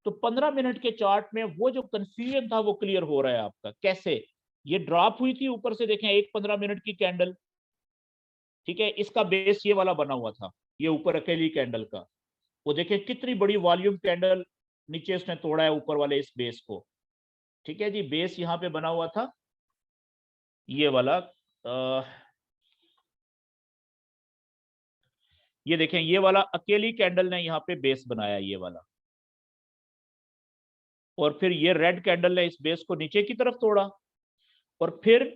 तो 15 मिनट के चार्ट में वो जो कंफ्यूजन था वो क्लियर हो रहा है आपका। कैसे? ये ड्रॉप हुई थी ऊपर से, देखें, एक 15 मिनट की कैंडल, ठीक है, इसका बेस ये वाला बना हुआ था, ये ऊपर अकेली कैंडल का, वो देखें कितनी बड़ी वॉल्यूम कैंडल नीचे उसने तोड़ा है ऊपर वाले इस बेस को, ठीक है जी। बेस यहाँ पे बना हुआ था ये वाला, ये देखें, ये वाला अकेली कैंडल ने यहाँ पे बेस बनाया, ये वाला, और फिर ये रेड कैंडल ने इस बेस को नीचे की तरफ तोड़ा, और फिर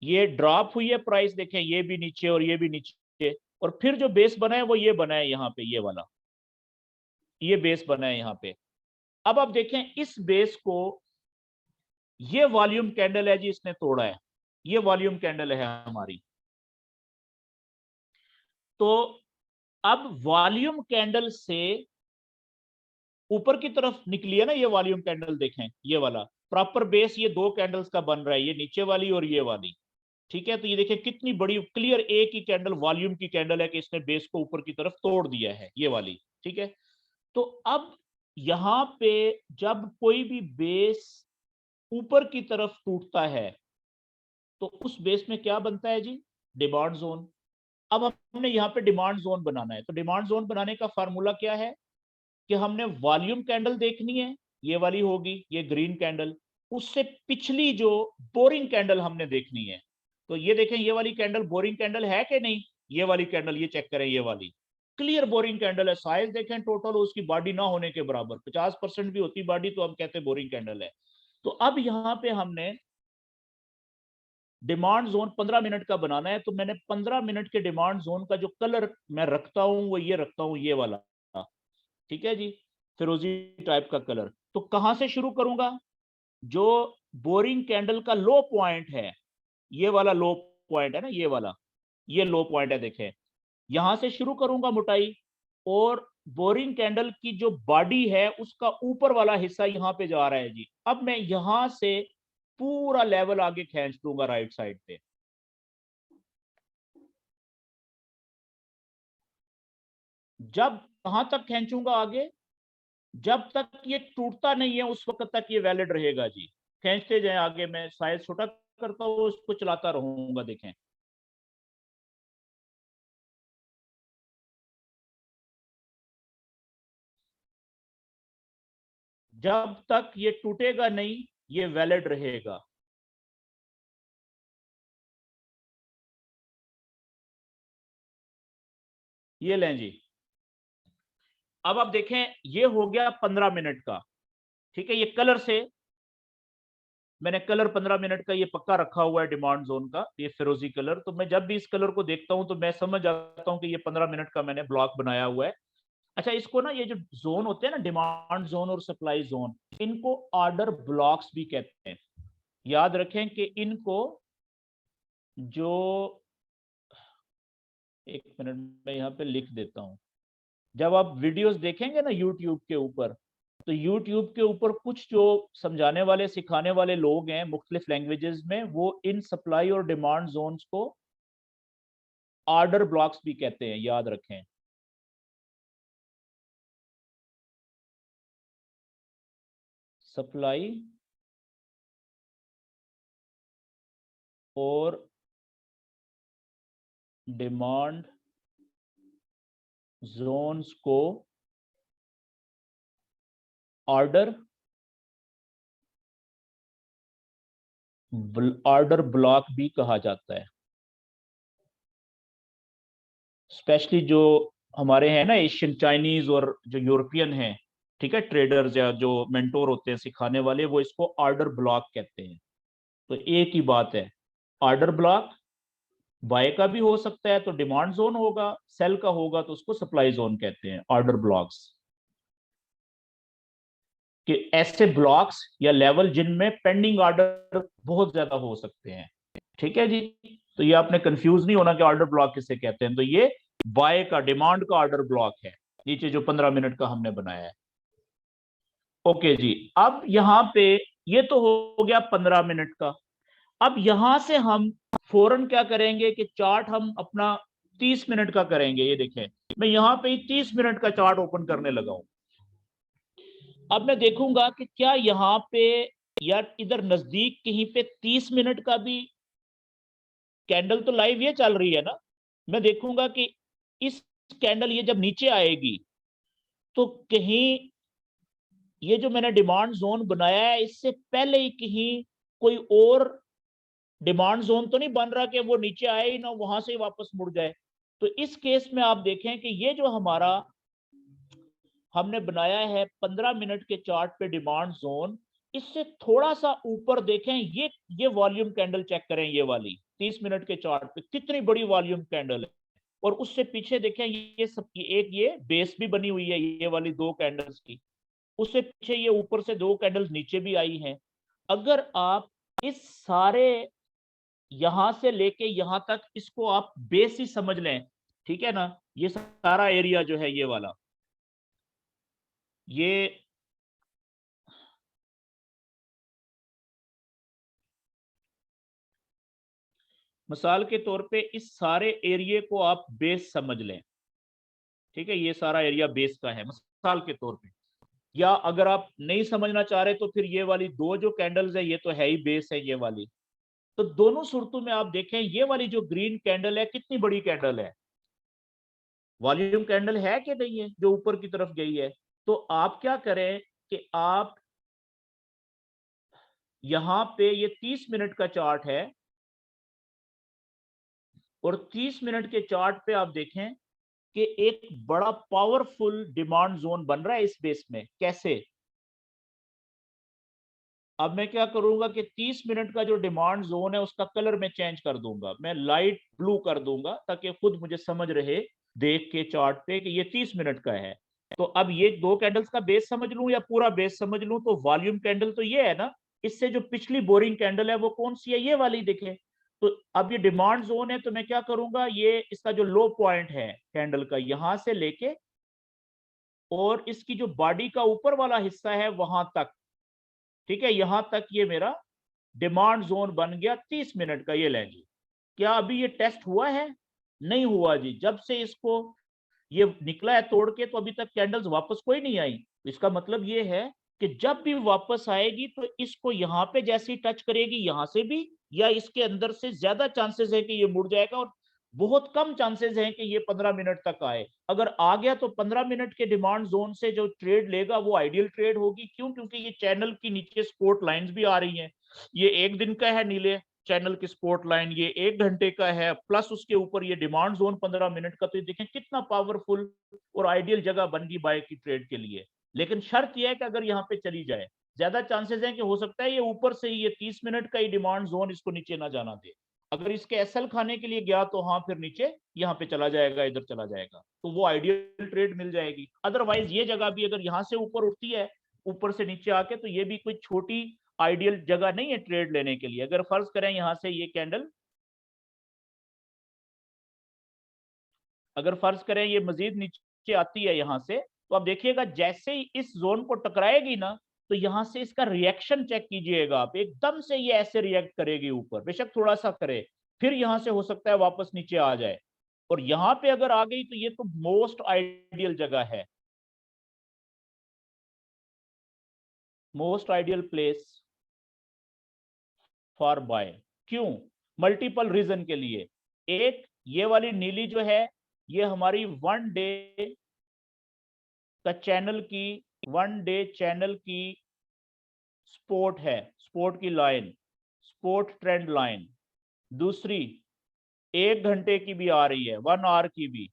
ये ड्रॉप हुई है प्राइस, देखें ये भी नीचे और ये भी नीचे, और फिर जो बेस बना है वो ये बना है यहाँ पे, ये वाला, ये बेस बना है यहाँ पे। अब आप देखें इस बेस को, ये वॉल्यूम कैंडल है जी, इसने तोड़ा है, ये वॉल्यूम कैंडल है हमारी। तो अब वॉल्यूम कैंडल से ऊपर की तरफ निकली है ना ये वॉल्यूम कैंडल, देखें ये वाला प्रॉपर बेस, ये दो कैंडल्स का बन रहा है, ये नीचे वाली और ये वाली, ठीक है। तो ये देखिए कितनी बड़ी क्लियर एक ही कैंडल वॉल्यूम की कैंडल है कि इसने बेस को ऊपर की तरफ तोड़ दिया है, ये वाली, ठीक है। तो अब यहां पे जब कोई भी बेस ऊपर की तरफ टूटता है तो उस बेस में क्या बनता है जी? Demand zone. अब हमने यहाँ पे डिमांड जोन बनाना है, तो डिमांड जोन बनाने का फार्मूला क्या है कि हमने वॉल्यूम कैंडल देखनी है, ये वाली होगी, ये ग्रीन कैंडल, उससे पिछली जो बोरिंग कैंडल हमने देखनी है। तो ये देखें ये वाली कैंडल बोरिंग कैंडल है कि नहीं, ये वाली कैंडल, ये चेक करें, ये वाली क्लियर बोरिंग कैंडल है। साइज देखें टोटल उसकी बॉडी ना होने के बराबर, 50% भी होती बॉडी तो हम कहते हैं बोरिंग कैंडल है। तो अब यहाँ पे हमने डिमांड जोन 15 मिनट का बनाना है, तो मैंने 15 मिनट के डिमांड जोन का जो कलर मैं रखता हूं वो ये रखता हूं, ये वाला, ठीक है जी, फिरोजी टाइप का कलर। तो कहां से शुरू करूंगा? जो बोरिंग कैंडल का लो पॉइंट है, ये वाला लो पॉइंट है ना, ये वाला, ये लो पॉइंट है, देखें, यहां से शुरू करूंगा मोटाई, और बोरिंग कैंडल की जो बॉडी है उसका ऊपर वाला हिस्सा यहां पे जा रहा है जी। अब मैं यहां से पूरा लेवल आगे खींच दूंगा राइट साइड पे। जब कहां तक खींचूंगा आगे? जब तक ये टूटता नहीं है उस वक्त तक ये वैलिड रहेगा जी। खींचते जाए आगे, मैं साइज छोटा करता हूँ, उसको चलाता रहूंगा, देखें, जब तक ये टूटेगा नहीं ये वैलिड रहेगा। ये लें जी। अब आप देखें ये हो गया 15 मिनट का, ठीक है। ये कलर से मैंने कलर 15 मिनट का ये पक्का रखा हुआ है डिमांड जोन का, ये फिरोजी कलर। तो मैं जब भी इस कलर को देखता हूं तो मैं समझ जाता हूं कि ये 15 मिनट का मैंने ब्लॉक बनाया हुआ है। अच्छा, इसको ना, ये जो जोन होते हैं ना, डिमांड जोन और सप्लाई जोन, इनको ऑर्डर ब्लॉक्स भी कहते हैं। याद रखें कि इनको, जो, एक मिनट में यहाँ पे लिख देता हूँ, जब आप वीडियोस देखेंगे ना यूट्यूब के ऊपर, तो यूट्यूब के ऊपर कुछ जो समझाने वाले सिखाने वाले लोग हैं मुख्तलिफ लैंग्वेजेस में, वो इन सप्लाई और डिमांड जोन्स को ऑर्डर ब्लॉक्स भी कहते हैं, याद रखें। सप्लाई और डिमांड जोन्स को ऑर्डर ब्लॉक भी कहा जाता है। स्पेशली जो हमारे हैं ना एशियन, चाइनीज और जो यूरोपियन हैं, ठीक है, ट्रेडर्स या जो मेंटोर होते हैं सिखाने वाले, वो इसको ऑर्डर ब्लॉक कहते हैं। तो एक ही बात है, ऑर्डर ब्लॉक बाय का भी हो सकता है तो डिमांड जोन होगा, सेल का होगा तो उसको सप्लाई जोन कहते हैं, ऑर्डर ब्लॉक्स। कि ऐसे ब्लॉक्स या लेवल जिनमें पेंडिंग ऑर्डर बहुत ज्यादा हो सकते हैं। ठीक है जी, तो ये आपने कंफ्यूज नहीं होना कि ऑर्डर ब्लॉक किसे कहते हैं। तो ये बाय का, डिमांड का ऑर्डर ब्लॉक है, नीचे जो 15 मिनट का हमने बनाया है। ओके जी, अब यहां पे ये तो हो गया 15 मिनट का। अब यहां से हम फौरन क्या करेंगे कि चार्ट हम अपना 30 मिनट का करेंगे। ये देखें, मैं यहां पे 30 मिनट का चार्ट ओपन करने लगा हूं। अब मैं देखूंगा कि क्या यहां पे या इधर नजदीक कहीं पे 30 मिनट का भी कैंडल तो लाइव ये चल रही है ना। मैं देखूंगा कि इस कैंडल ये जब नीचे आएगी तो कहीं ये जो मैंने डिमांड जोन बनाया है इससे पहले ही कहीं कोई और डिमांड जोन तो नहीं बन रहा कि वो नीचे आए ही ना, वहां से ही वापस मुड़ जाए। तो इस केस में आप देखें कि ये जो हमारा हमने बनाया है 15 मिनट के चार्ट पे डिमांड जोन, इससे थोड़ा सा ऊपर देखें, ये वॉल्यूम कैंडल चेक करें, ये वाली 30 मिनट के चार्ट पे कितनी बड़ी वॉल्यूम कैंडल है। और उससे पीछे देखें, ये सब एक ये बेस भी बनी हुई है ये वाली दो कैंडल्स की। उससे पीछे ये ऊपर से दो कैंडल्स नीचे भी आई हैं। अगर आप इस सारे यहां से लेके यहां तक इसको आप बेस ही समझ लें, ठीक है ना, ये सारा एरिया जो है ये वाला, ये मिसाल के तौर पे इस सारे एरिया को आप बेस समझ लें। ठीक है, ये सारा एरिया बेस का है मिसाल के तौर पे। या अगर आप नहीं समझना चाह रहे तो फिर ये वाली दो जो कैंडल्स है ये तो है ही बेस है ये वाली। तो दोनों सूरतों में आप देखें, ये वाली जो ग्रीन कैंडल है कितनी बड़ी कैंडल है, वॉल्यूम कैंडल है कि नहीं है, जो ऊपर की तरफ गई है। तो आप क्या करें कि आप यहां पे ये 30 मिनट का चार्ट है और 30 मिनट के चार्ट पे आप देखें कि एक बड़ा पावरफुल डिमांड जोन बन रहा है इस बेस में। कैसे? अब मैं क्या करूंगा कि 30 मिनट का जो डिमांड जोन है उसका कलर मैं चेंज कर दूंगा, मैं लाइट ब्लू कर दूंगा ताकि खुद मुझे समझ रहे देख के चार्ट पे कि ये 30 मिनट का है। तो अब ये दो कैंडल्स का बेस समझ लूं या पूरा बेस समझ लूं, तो वॉल्यूम कैंडल तो ये है ना, इससे जो पिछली बोरिंग कैंडल है वो कौन सी है, ये वाली देखें। तो अब ये डिमांड जोन है तो मैं क्या करूंगा, ये इसका जो लो पॉइंट है कैंडल का यहां से लेके और इसकी जो बॉडी का ऊपर वाला हिस्सा है वहां तक, ठीक है, यहां तक ये मेरा डिमांड जोन बन गया 30 मिनट का। ये लें जी, क्या अभी ये टेस्ट हुआ है? नहीं हुआ जी। जब से इसको ये निकला है तोड़ के तो अभी तक कैंडल्स वापस कोई नहीं आई। इसका मतलब ये है कि जब भी वापस आएगी तो इसको यहां पे जैसे ही टच करेगी यहां से भी या इसके अंदर से ज्यादा चांसेस है कि ये मुड़ जाएगा और बहुत कम चांसेस हैं कि ये 15 मिनट तक आए। अगर आ गया तो 15 मिनट के डिमांड जोन से जो ट्रेड लेगा वो आइडियल ट्रेड होगी। क्यों? क्योंकि ये चैनल की नीचे सपोर्ट लाइंस भी आ रही हैं। ये एक दिन का है नीले चैनल की सपोर्ट लाइन, ये 1 घंटे का है, प्लस उसके ऊपर ये डिमांड जोन 15 मिनट का। तो देखें कितना पावरफुल और आइडियल जगह बन गई बाय की ट्रेड के लिए। लेकिन शर्त यह है कि अगर यहाँ पे चली जाए, ज्यादा चांसेस हैं कि हो सकता है ये ऊपर से ही ये 30 मिनट का ही डिमांड जोन इसको नीचे ना जाना दे। अगर इसके एसएल खाने के लिए गया तो हाँ फिर नीचे यहाँ पे चला जाएगा, इधर चला जाएगा, तो वो आइडियल ट्रेड मिल जाएगी। अदरवाइज ये जगह भी अगर यहाँ से ऊपर उठती है, ऊपर से नीचे आके, तो ये भी कोई छोटी आइडियल जगह नहीं है ट्रेड लेने के लिए। अगर फर्ज करें यहां से ये कैंडल, अगर फर्ज करें ये मजीद नीचे आती है यहां से, तो आप देखिएगा जैसे ही इस जोन को टकराएगी ना, तो यहां से इसका रिएक्शन चेक कीजिएगा आप, एकदम से ये ऐसे रिएक्ट करेगी ऊपर, बेशक थोड़ा सा करे, फिर यहां से हो सकता है वापस नीचे आ जाए। और यहां पे अगर आ गई तो ये तो मोस्ट आइडियल जगह है। Most ideal place for buy. क्यों? मल्टीपल रीजन के लिए। एक, ये वाली नीली जो है ये हमारी वन डे चैनल की स्पोर्ट है, स्पोर्ट की लाइन, स्पोर्ट ट्रेंड लाइन। दूसरी 1 घंटे की भी आ रही है, 1 आवर की भी,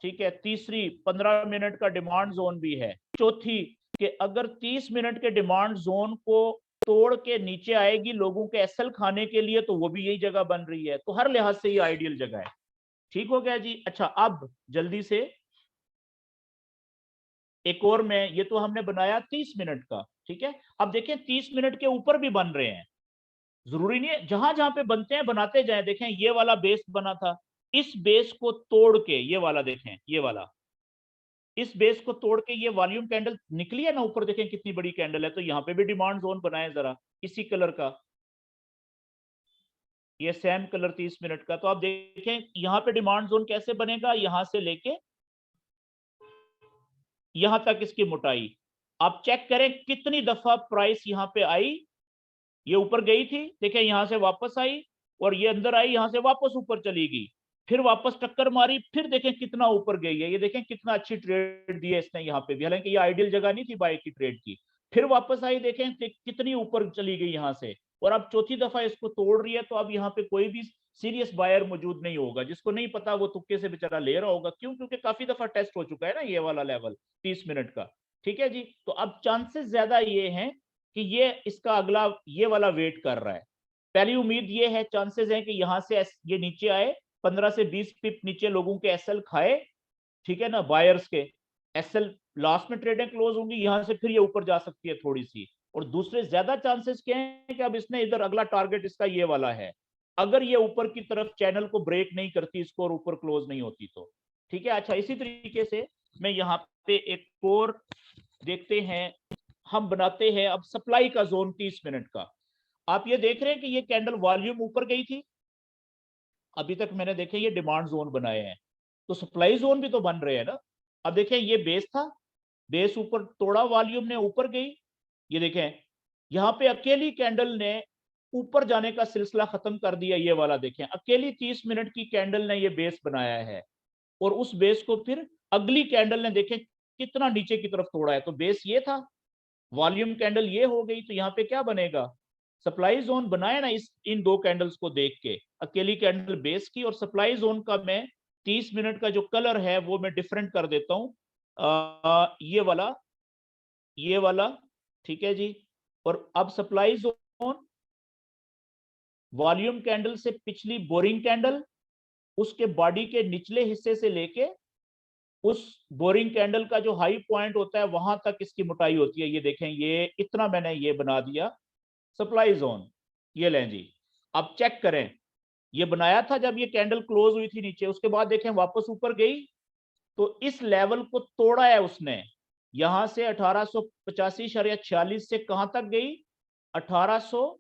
ठीक है। तीसरी 15 मिनट का डिमांड जोन भी है। चौथी कि अगर 30 मिनट के डिमांड जोन को तोड़ के नीचे आएगी लोगों के एसएल खाने के लिए, तो वो भी यही जगह बन रही है। तो हर लिहाज से ये आइडियल जगह है। ठीक हो गया जी। अच्छा, अब जल्दी से एक और में, ये तो हमने बनाया 30 मिनट का, ठीक है। अब देखें 30 मिनट के ऊपर भी बन रहे हैं, जरूरी नहीं है, जहां जहां पे बनते हैं बनाते जाएं। देखें ये वाला बेस बना था, इस बेस को तोड़ के ये वाला, देखें ये वाला, इस बेस को तोड़ के ये वॉल्यूम कैंडल निकली है ना ऊपर, देखें कितनी बड़ी कैंडल है। तो यहाँ पे भी डिमांड जोन बनाए जरा इसी कलर का, ये सेम कलर 30 मिनट का। तो आप देखें यहाँ पे डिमांड जोन कैसे बनेगा, यहां से लेके यहां तक इसकी मोटाई। आप चेक करें कितनी दफा प्राइस यहाँ पे आई, ये ऊपर गई थी, देखें यहां से वापस आई, और ये अंदर आई, यहां से वापस ऊपर चली गई, फिर वापस टक्कर मारी, फिर देखें कितना ऊपर गई है। ये देखें कितना अच्छी ट्रेड दी है इसने यहाँ पे भी, हालांकि ये आइडियल जगह नहीं थी बाय की ट्रेड की। फिर वापस आई, देखें कितनी ऊपर चली गई यहाँ से, और अब चौथी दफा इसको तोड़ रही है। तो अब यहाँ पे कोई भी सीरियस बायर मौजूद नहीं होगा, जिसको नहीं पता वो तुक्के से बेचारा ले रहा होगा। क्यों? क्योंकि काफी दफा टेस्ट हो चुका है ना ये वाला लेवल 30 मिनट का। ठीक है जी। तो अब चांसेस ज्यादा ये हैं कि ये इसका अगला ये वाला वेट कर रहा है। पहली उम्मीद ये है, चांसेस है कि यहां से ये नीचे आए, 15 से 20 पिप नीचे लोगों के एसएल खाए, ठीक है ना, बायर्स के एसएल लास्ट में ट्रेडें क्लोज होंगी, यहां से फिर ये ऊपर जा सकती है थोड़ी सी। और दूसरे ज्यादा चांसेस क्या है कि अब इसने इधर अगला टारगेट इसका ये वाला है, अगर ये ऊपर की तरफ चैनल को ब्रेक नहीं करती इसको और ऊपर क्लोज नहीं होती तो। ठीक है। अच्छा, इसी तरीके से मैं यहाँ पे एक और देखते हैं, हम बनाते हैं अब सप्लाई का जोन 30 मिनट का। आप ये देख रहे हैं कि ये कैंडल वॉल्यूम ऊपर गई थी, अभी तक मैंने देखे ये डिमांड जोन बनाए हैं, तो सप्लाई जोन भी तो बन रहे हैं ना। अब देखें ये बेस था, बेस ऊपर तोड़ा, वॉल्यूम ने ऊपर गई, ये देखें यहाँ पे अकेली कैंडल ने ऊपर जाने का सिलसिला खत्म कर दिया। ये वाला देखें, अकेली 30 मिनट की कैंडल ने ये बेस बनाया है, और उस बेस को फिर अगली कैंडल ने देखें कितना नीचे की तरफ तोड़ा है। तो बेस ये था, वॉल्यूम कैंडल ये हो गई, तो यहाँ पे क्या बनेगा, सप्लाई जोन बनाया ना इस इन दो कैंडल्स को देख के, अकेली कैंडल बेस की, और सप्लाई जोन का मैं 30 मिनट का जो कलर है वो मैं डिफरेंट कर देता हूं, ये वाला, ठीक है जी। और अब सप्लाई जोन वॉल्यूम कैंडल से पिछली बोरिंग कैंडल, उसके बॉडी के निचले हिस्से से लेके उस बोरिंग कैंडल का जो हाई पॉइंट होता है वहां तक इसकी मोटाई होती है। ये देखें, ये इतना मैंने ये बना दिया सप्लाई जोन। ये लें जी, अब चेक करें, ये बनाया था जब ये कैंडल क्लोज हुई थी नीचे, उसके बाद देखें वापस ऊपर गई, तो इस लेवल को तोड़ा है उसने, यहां से 1885.46 से कहां तक गई, 1800,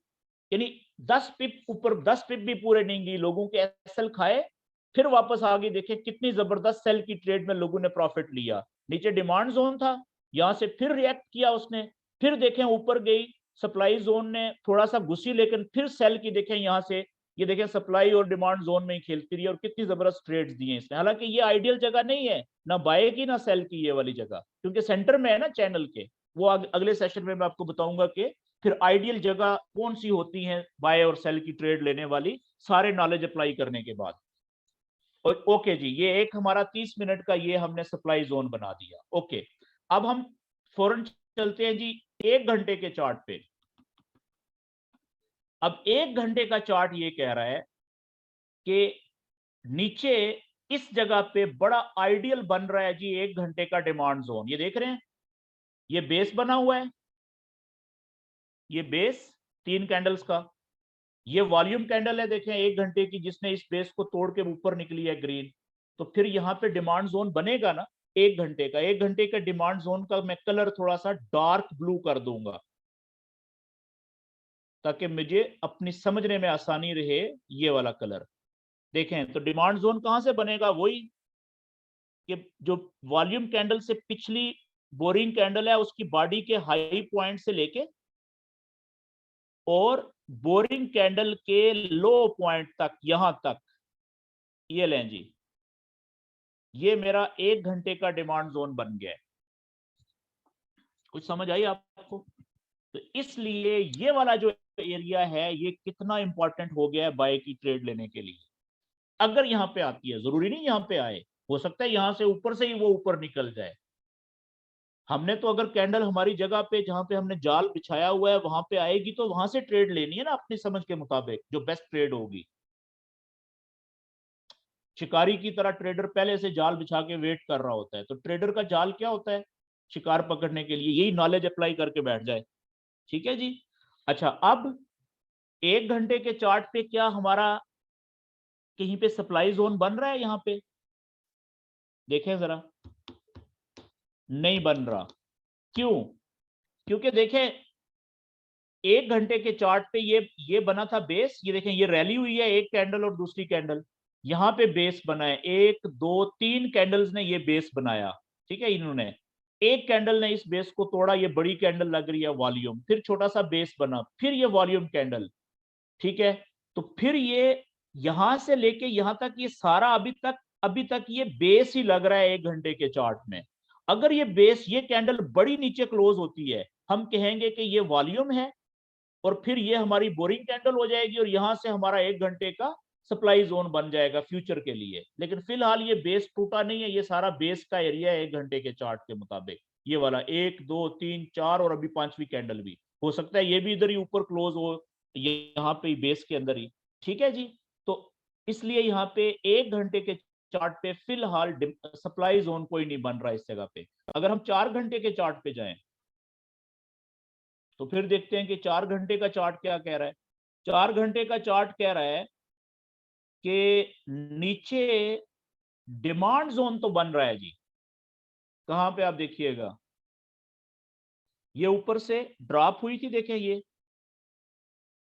यानी 10 पिप ऊपर, 10 पिप भी पूरे नहीं गई, लोगों के एसएल खाए, फिर वापस आ गई। देखें कितनी जबरदस्त सेल की ट्रेड में लोगों ने प्रॉफिट लिया। नीचे डिमांड जोन था, यहां से फिर रिएक्ट किया उसने, फिर देखें ऊपर गई, सप्लाई जोन ने थोड़ा सा घुसी, लेकिन फिर सेल की देखें यहां से, ये देखें सप्लाई और डिमांड जोन में ही खेलती रही, और कितनी जबरदस्त ट्रेड्स दिए इसने। हालांकि ये आइडियल जगह नहीं है ना बाय की ना सेल की, ये वाली जगह, क्योंकि सेंटर में है ना चैनल के। वो अगले सेशन में मैं आपको बताऊंगा कि फिर आइडियल जगह कौन सी होती है बाय और सेल की ट्रेड लेने वाली, सारे नॉलेज अप्लाई करने के बाद। और ओके जी, ये एक हमारा 30 मिनट का ये हमने सप्लाई जोन बना दिया। ओके, अब हम फौरन चलते हैं जी 1 घंटे के चार्ट पे। अब 1 घंटे का चार्ट ये कह रहा है कि नीचे इस जगह पे बड़ा आइडियल बन रहा है जी 1 घंटे का डिमांड जोन। ये देख रहे हैं, ये बेस बना हुआ है, ये बेस 3 कैंडल्स का, ये वॉल्यूम कैंडल है देखें 1 घंटे की, जिसने इस बेस को तोड़ के ऊपर निकली है ग्रीन। तो फिर यहाँ पे डिमांड जोन बनेगा ना 1 घंटे का। 1 घंटे का डिमांड जोन का मैं कलर थोड़ा सा डार्क ब्लू कर दूंगा, ताकि मुझे अपनी समझने में आसानी रहे। ये वाला कलर देखें, तो डिमांड जोन कहां से बनेगा, वही कि जो वॉल्यूम कैंडल से पिछली बोरिंग कैंडल है उसकी बॉडी के हाई पॉइंट से लेके और बोरिंग कैंडल के लो पॉइंट तक, यहां तक, ये लें जी, ये मेरा 1 घंटे का डिमांड जोन बन गया है। कुछ समझ आई आपको? तो इसलिए ये वाला जो एरिया है ये कितना इंपॉर्टेंट हो गया है बाय की ट्रेड लेने के लिए। अगर यहां पे आती है, जरूरी नहीं यहां पे आए, हो सकता है यहां से ऊपर से ही वो ऊपर निकल जाए। हमने तो अगर कैंडल हमारी जगह पे जहां पे हमने जाल बिछाया हुआ है वहां पे आएगी तो वहां से ट्रेड लेनी है ना, अपनी समझ के मुताबिक जो बेस्ट ट्रेड होगी। शिकारी की तरह ट्रेडर पहले से जाल बिछा के वेट कर रहा होता है। तो ट्रेडर का जाल क्या होता है? शिकार पकड़ने के लिए। यही नॉलेज अप्लाई करके बैठ जाए। ठीक है जी। अच्छा, अब 1 घंटे के चार्ट पे क्या हमारा कहीं पे सप्लाई जोन बन रहा है? यहां पे देखें जरा, नहीं बन रहा। क्यों? क्योंकि देखें 1 घंटे के चार्ट पे ये बना था बेस। ये देखें, ये रैली हुई है एक कैंडल और दूसरी कैंडल, यहां पे बेस बना है। 1 2 3 कैंडल्स ने ये बेस बनाया। ठीक है, इन्होंने एक कैंडल ने इस बेस को तोड़ा, ये बड़ी कैंडल लग रही है वॉल्यूम, फिर छोटा सा बेस बना, फिर ये वॉल्यूम कैंडल। ठीक है, तो फिर ये यहां से लेके यहां तक, ये सारा अभी तक ये बेस ही लग रहा है 1 घंटे के चार्ट में। अगर ये बेस, ये कैंडल बड़ी नीचे क्लोज होती है, हम कहेंगे कि ये वॉल्यूम है, और फिर ये हमारी बोरिंग कैंडल हो जाएगी, और यहां से हमारा 1 घंटे का सप्लाई जोन बन जाएगा फ्यूचर के लिए। लेकिन फिलहाल ये बेस टूटा नहीं है, ये सारा बेस का एरिया है 1 घंटे के चार्ट के मुताबिक। ये वाला 1 2 3 4 और अभी पांचवी कैंडल भी हो सकता है ये भी इधर ही ऊपर क्लोज हो, यहाँ पे बेस के अंदर ही। ठीक है जी। तो इसलिए यहाँ पे 1 घंटे के चार्ट पे फिलहाल सप्लाई जोन कोई नहीं बन रहा इस जगह पे। अगर हम 4 घंटे के चार्ट पे जाएं तो फिर देखते हैं कि 4 घंटे का चार्ट क्या कह रहा है। 4 घंटे का चार्ट कह रहा है कि नीचे डिमांड जोन तो बन रहा है जी। कहां पे? आप देखिएगा, ये ऊपर से ड्रॉप हुई थी, देखें ये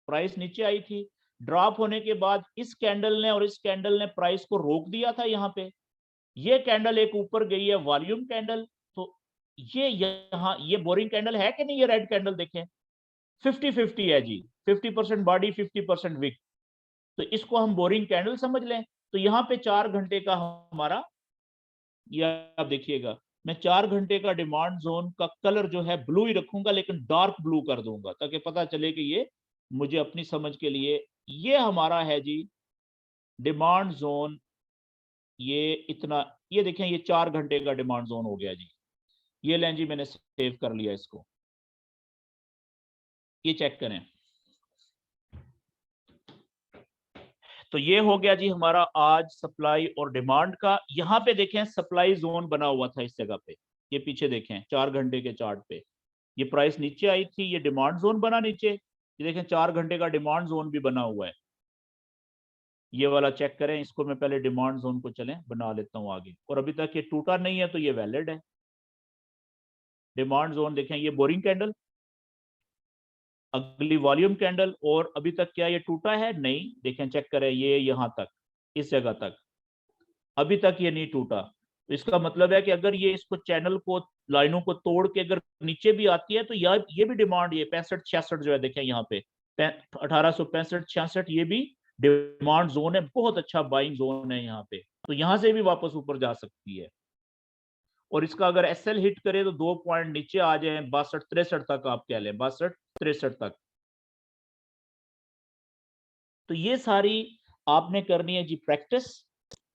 प्राइस नीचे आई थी, ड्रॉप होने के बाद इस कैंडल ने और इस कैंडल ने प्राइस को रोक दिया था यहां पे। ये कैंडल एक ऊपर गई है, वॉल्यूम कैंडल। तो ये यहां ये बोरिंग कैंडल है कि नहीं? ये रेड कैंडल देखें, 50-50 है जी, 50% बॉडी 50% विक। तो इसको हम बोरिंग कैंडल समझ लें। तो यहाँ पे 4 घंटे का हमारा, ये आप देखिएगा, मैं 4 घंटे का डिमांड जोन का कलर जो है ब्लू ही रखूंगा, लेकिन डार्क ब्लू कर दूंगा ताकि पता चले कि ये मुझे अपनी समझ के लिए, ये हमारा है जी डिमांड जोन। ये इतना, ये देखें, ये 4 घंटे का डिमांड जोन हो गया जी। ये लें जी, मैंने सेव कर लिया इसको, ये चेक करें। तो ये हो गया जी हमारा आज सप्लाई और डिमांड का। यहां पे देखें सप्लाई जोन बना हुआ था इस जगह पे, ये पीछे देखें 4 घंटे के चार्ट पे, ये प्राइस नीचे आई थी, ये डिमांड जोन बना नीचे। ये देखें 4 घंटे का डिमांड जोन भी बना हुआ है, ये वाला चेक करें इसको। मैं पहले डिमांड जोन को चलें बना लेता हूं आगे, और अभी तक ये टूटा नहीं है तो ये वैलिड है। डिमांड जोन देखें, ये बोरिंग कैंडल, अगली वॉल्यूम कैंडल, और अभी तक क्या ये टूटा है? नहीं। देखें चेक करें, ये यहां तक, इस जगह तक, अभी तक ये नहीं टूटा। तो इसका मतलब है कि अगर ये इसको चैनल को, लाइनों को तोड़ के अगर नीचे भी आती है तो ये भी डिमांड, ये 65-66 जो है देखें यहाँ पे 1865-66, ये भी डिमांड जोन है, बहुत अच्छा बाइंग जोन है यहाँ पे। तो यहाँ से भी वापस ऊपर जा सकती है। और इसका अगर एसएल हिट करे तो 2 पॉइंट नीचे आ जाए, 62-63 तक आप कह लें, 62-63 तक। तो ये सारी आपने करनी है जी प्रैक्टिस।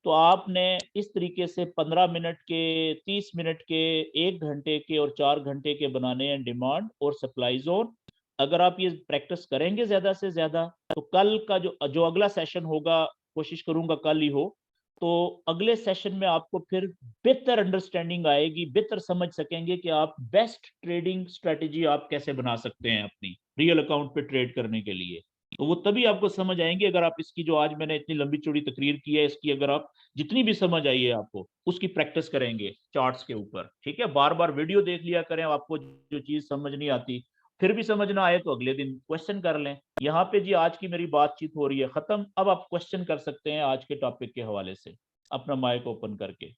तो आपने इस तरीके से 15 मिनट के, 30 मिनट के, 1 घंटे के और 4 घंटे के बनाने हैं डिमांड और सप्लाई जोन। अगर आप ये प्रैक्टिस करेंगे ज्यादा से ज्यादा, तो कल का जो अगला सेशन होगा, कोशिश करूंगा कल ही हो, तो अगले सेशन में आपको फिर बेहतर अंडरस्टैंडिंग आएगी, बेहतर समझ सकेंगे कि आप बेस्ट ट्रेडिंग स्ट्रेटेजी आप कैसे बना सकते हैं अपनी रियल अकाउंट पे ट्रेड करने के लिए। तो वो तभी आपको समझ आएंगे अगर आप इसकी, जो आज मैंने इतनी लंबी चौड़ी तकरीर की है, इसकी अगर आप जितनी भी समझ आई है आपको, उसकी प्रैक्टिस करेंगे चार्ट्स के ऊपर। ठीक है, बार बार वीडियो देख लिया करें, आपको जो चीज समझ नहीं आती, फिर भी समझ ना आए तो अगले दिन क्वेश्चन कर लें। यहाँ पे जी आज की मेरी बातचीत हो रही है खत्म। अब आप क्वेश्चन कर सकते हैं आज के टॉपिक के हवाले से, अपना माइक ओपन करके।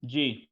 जी।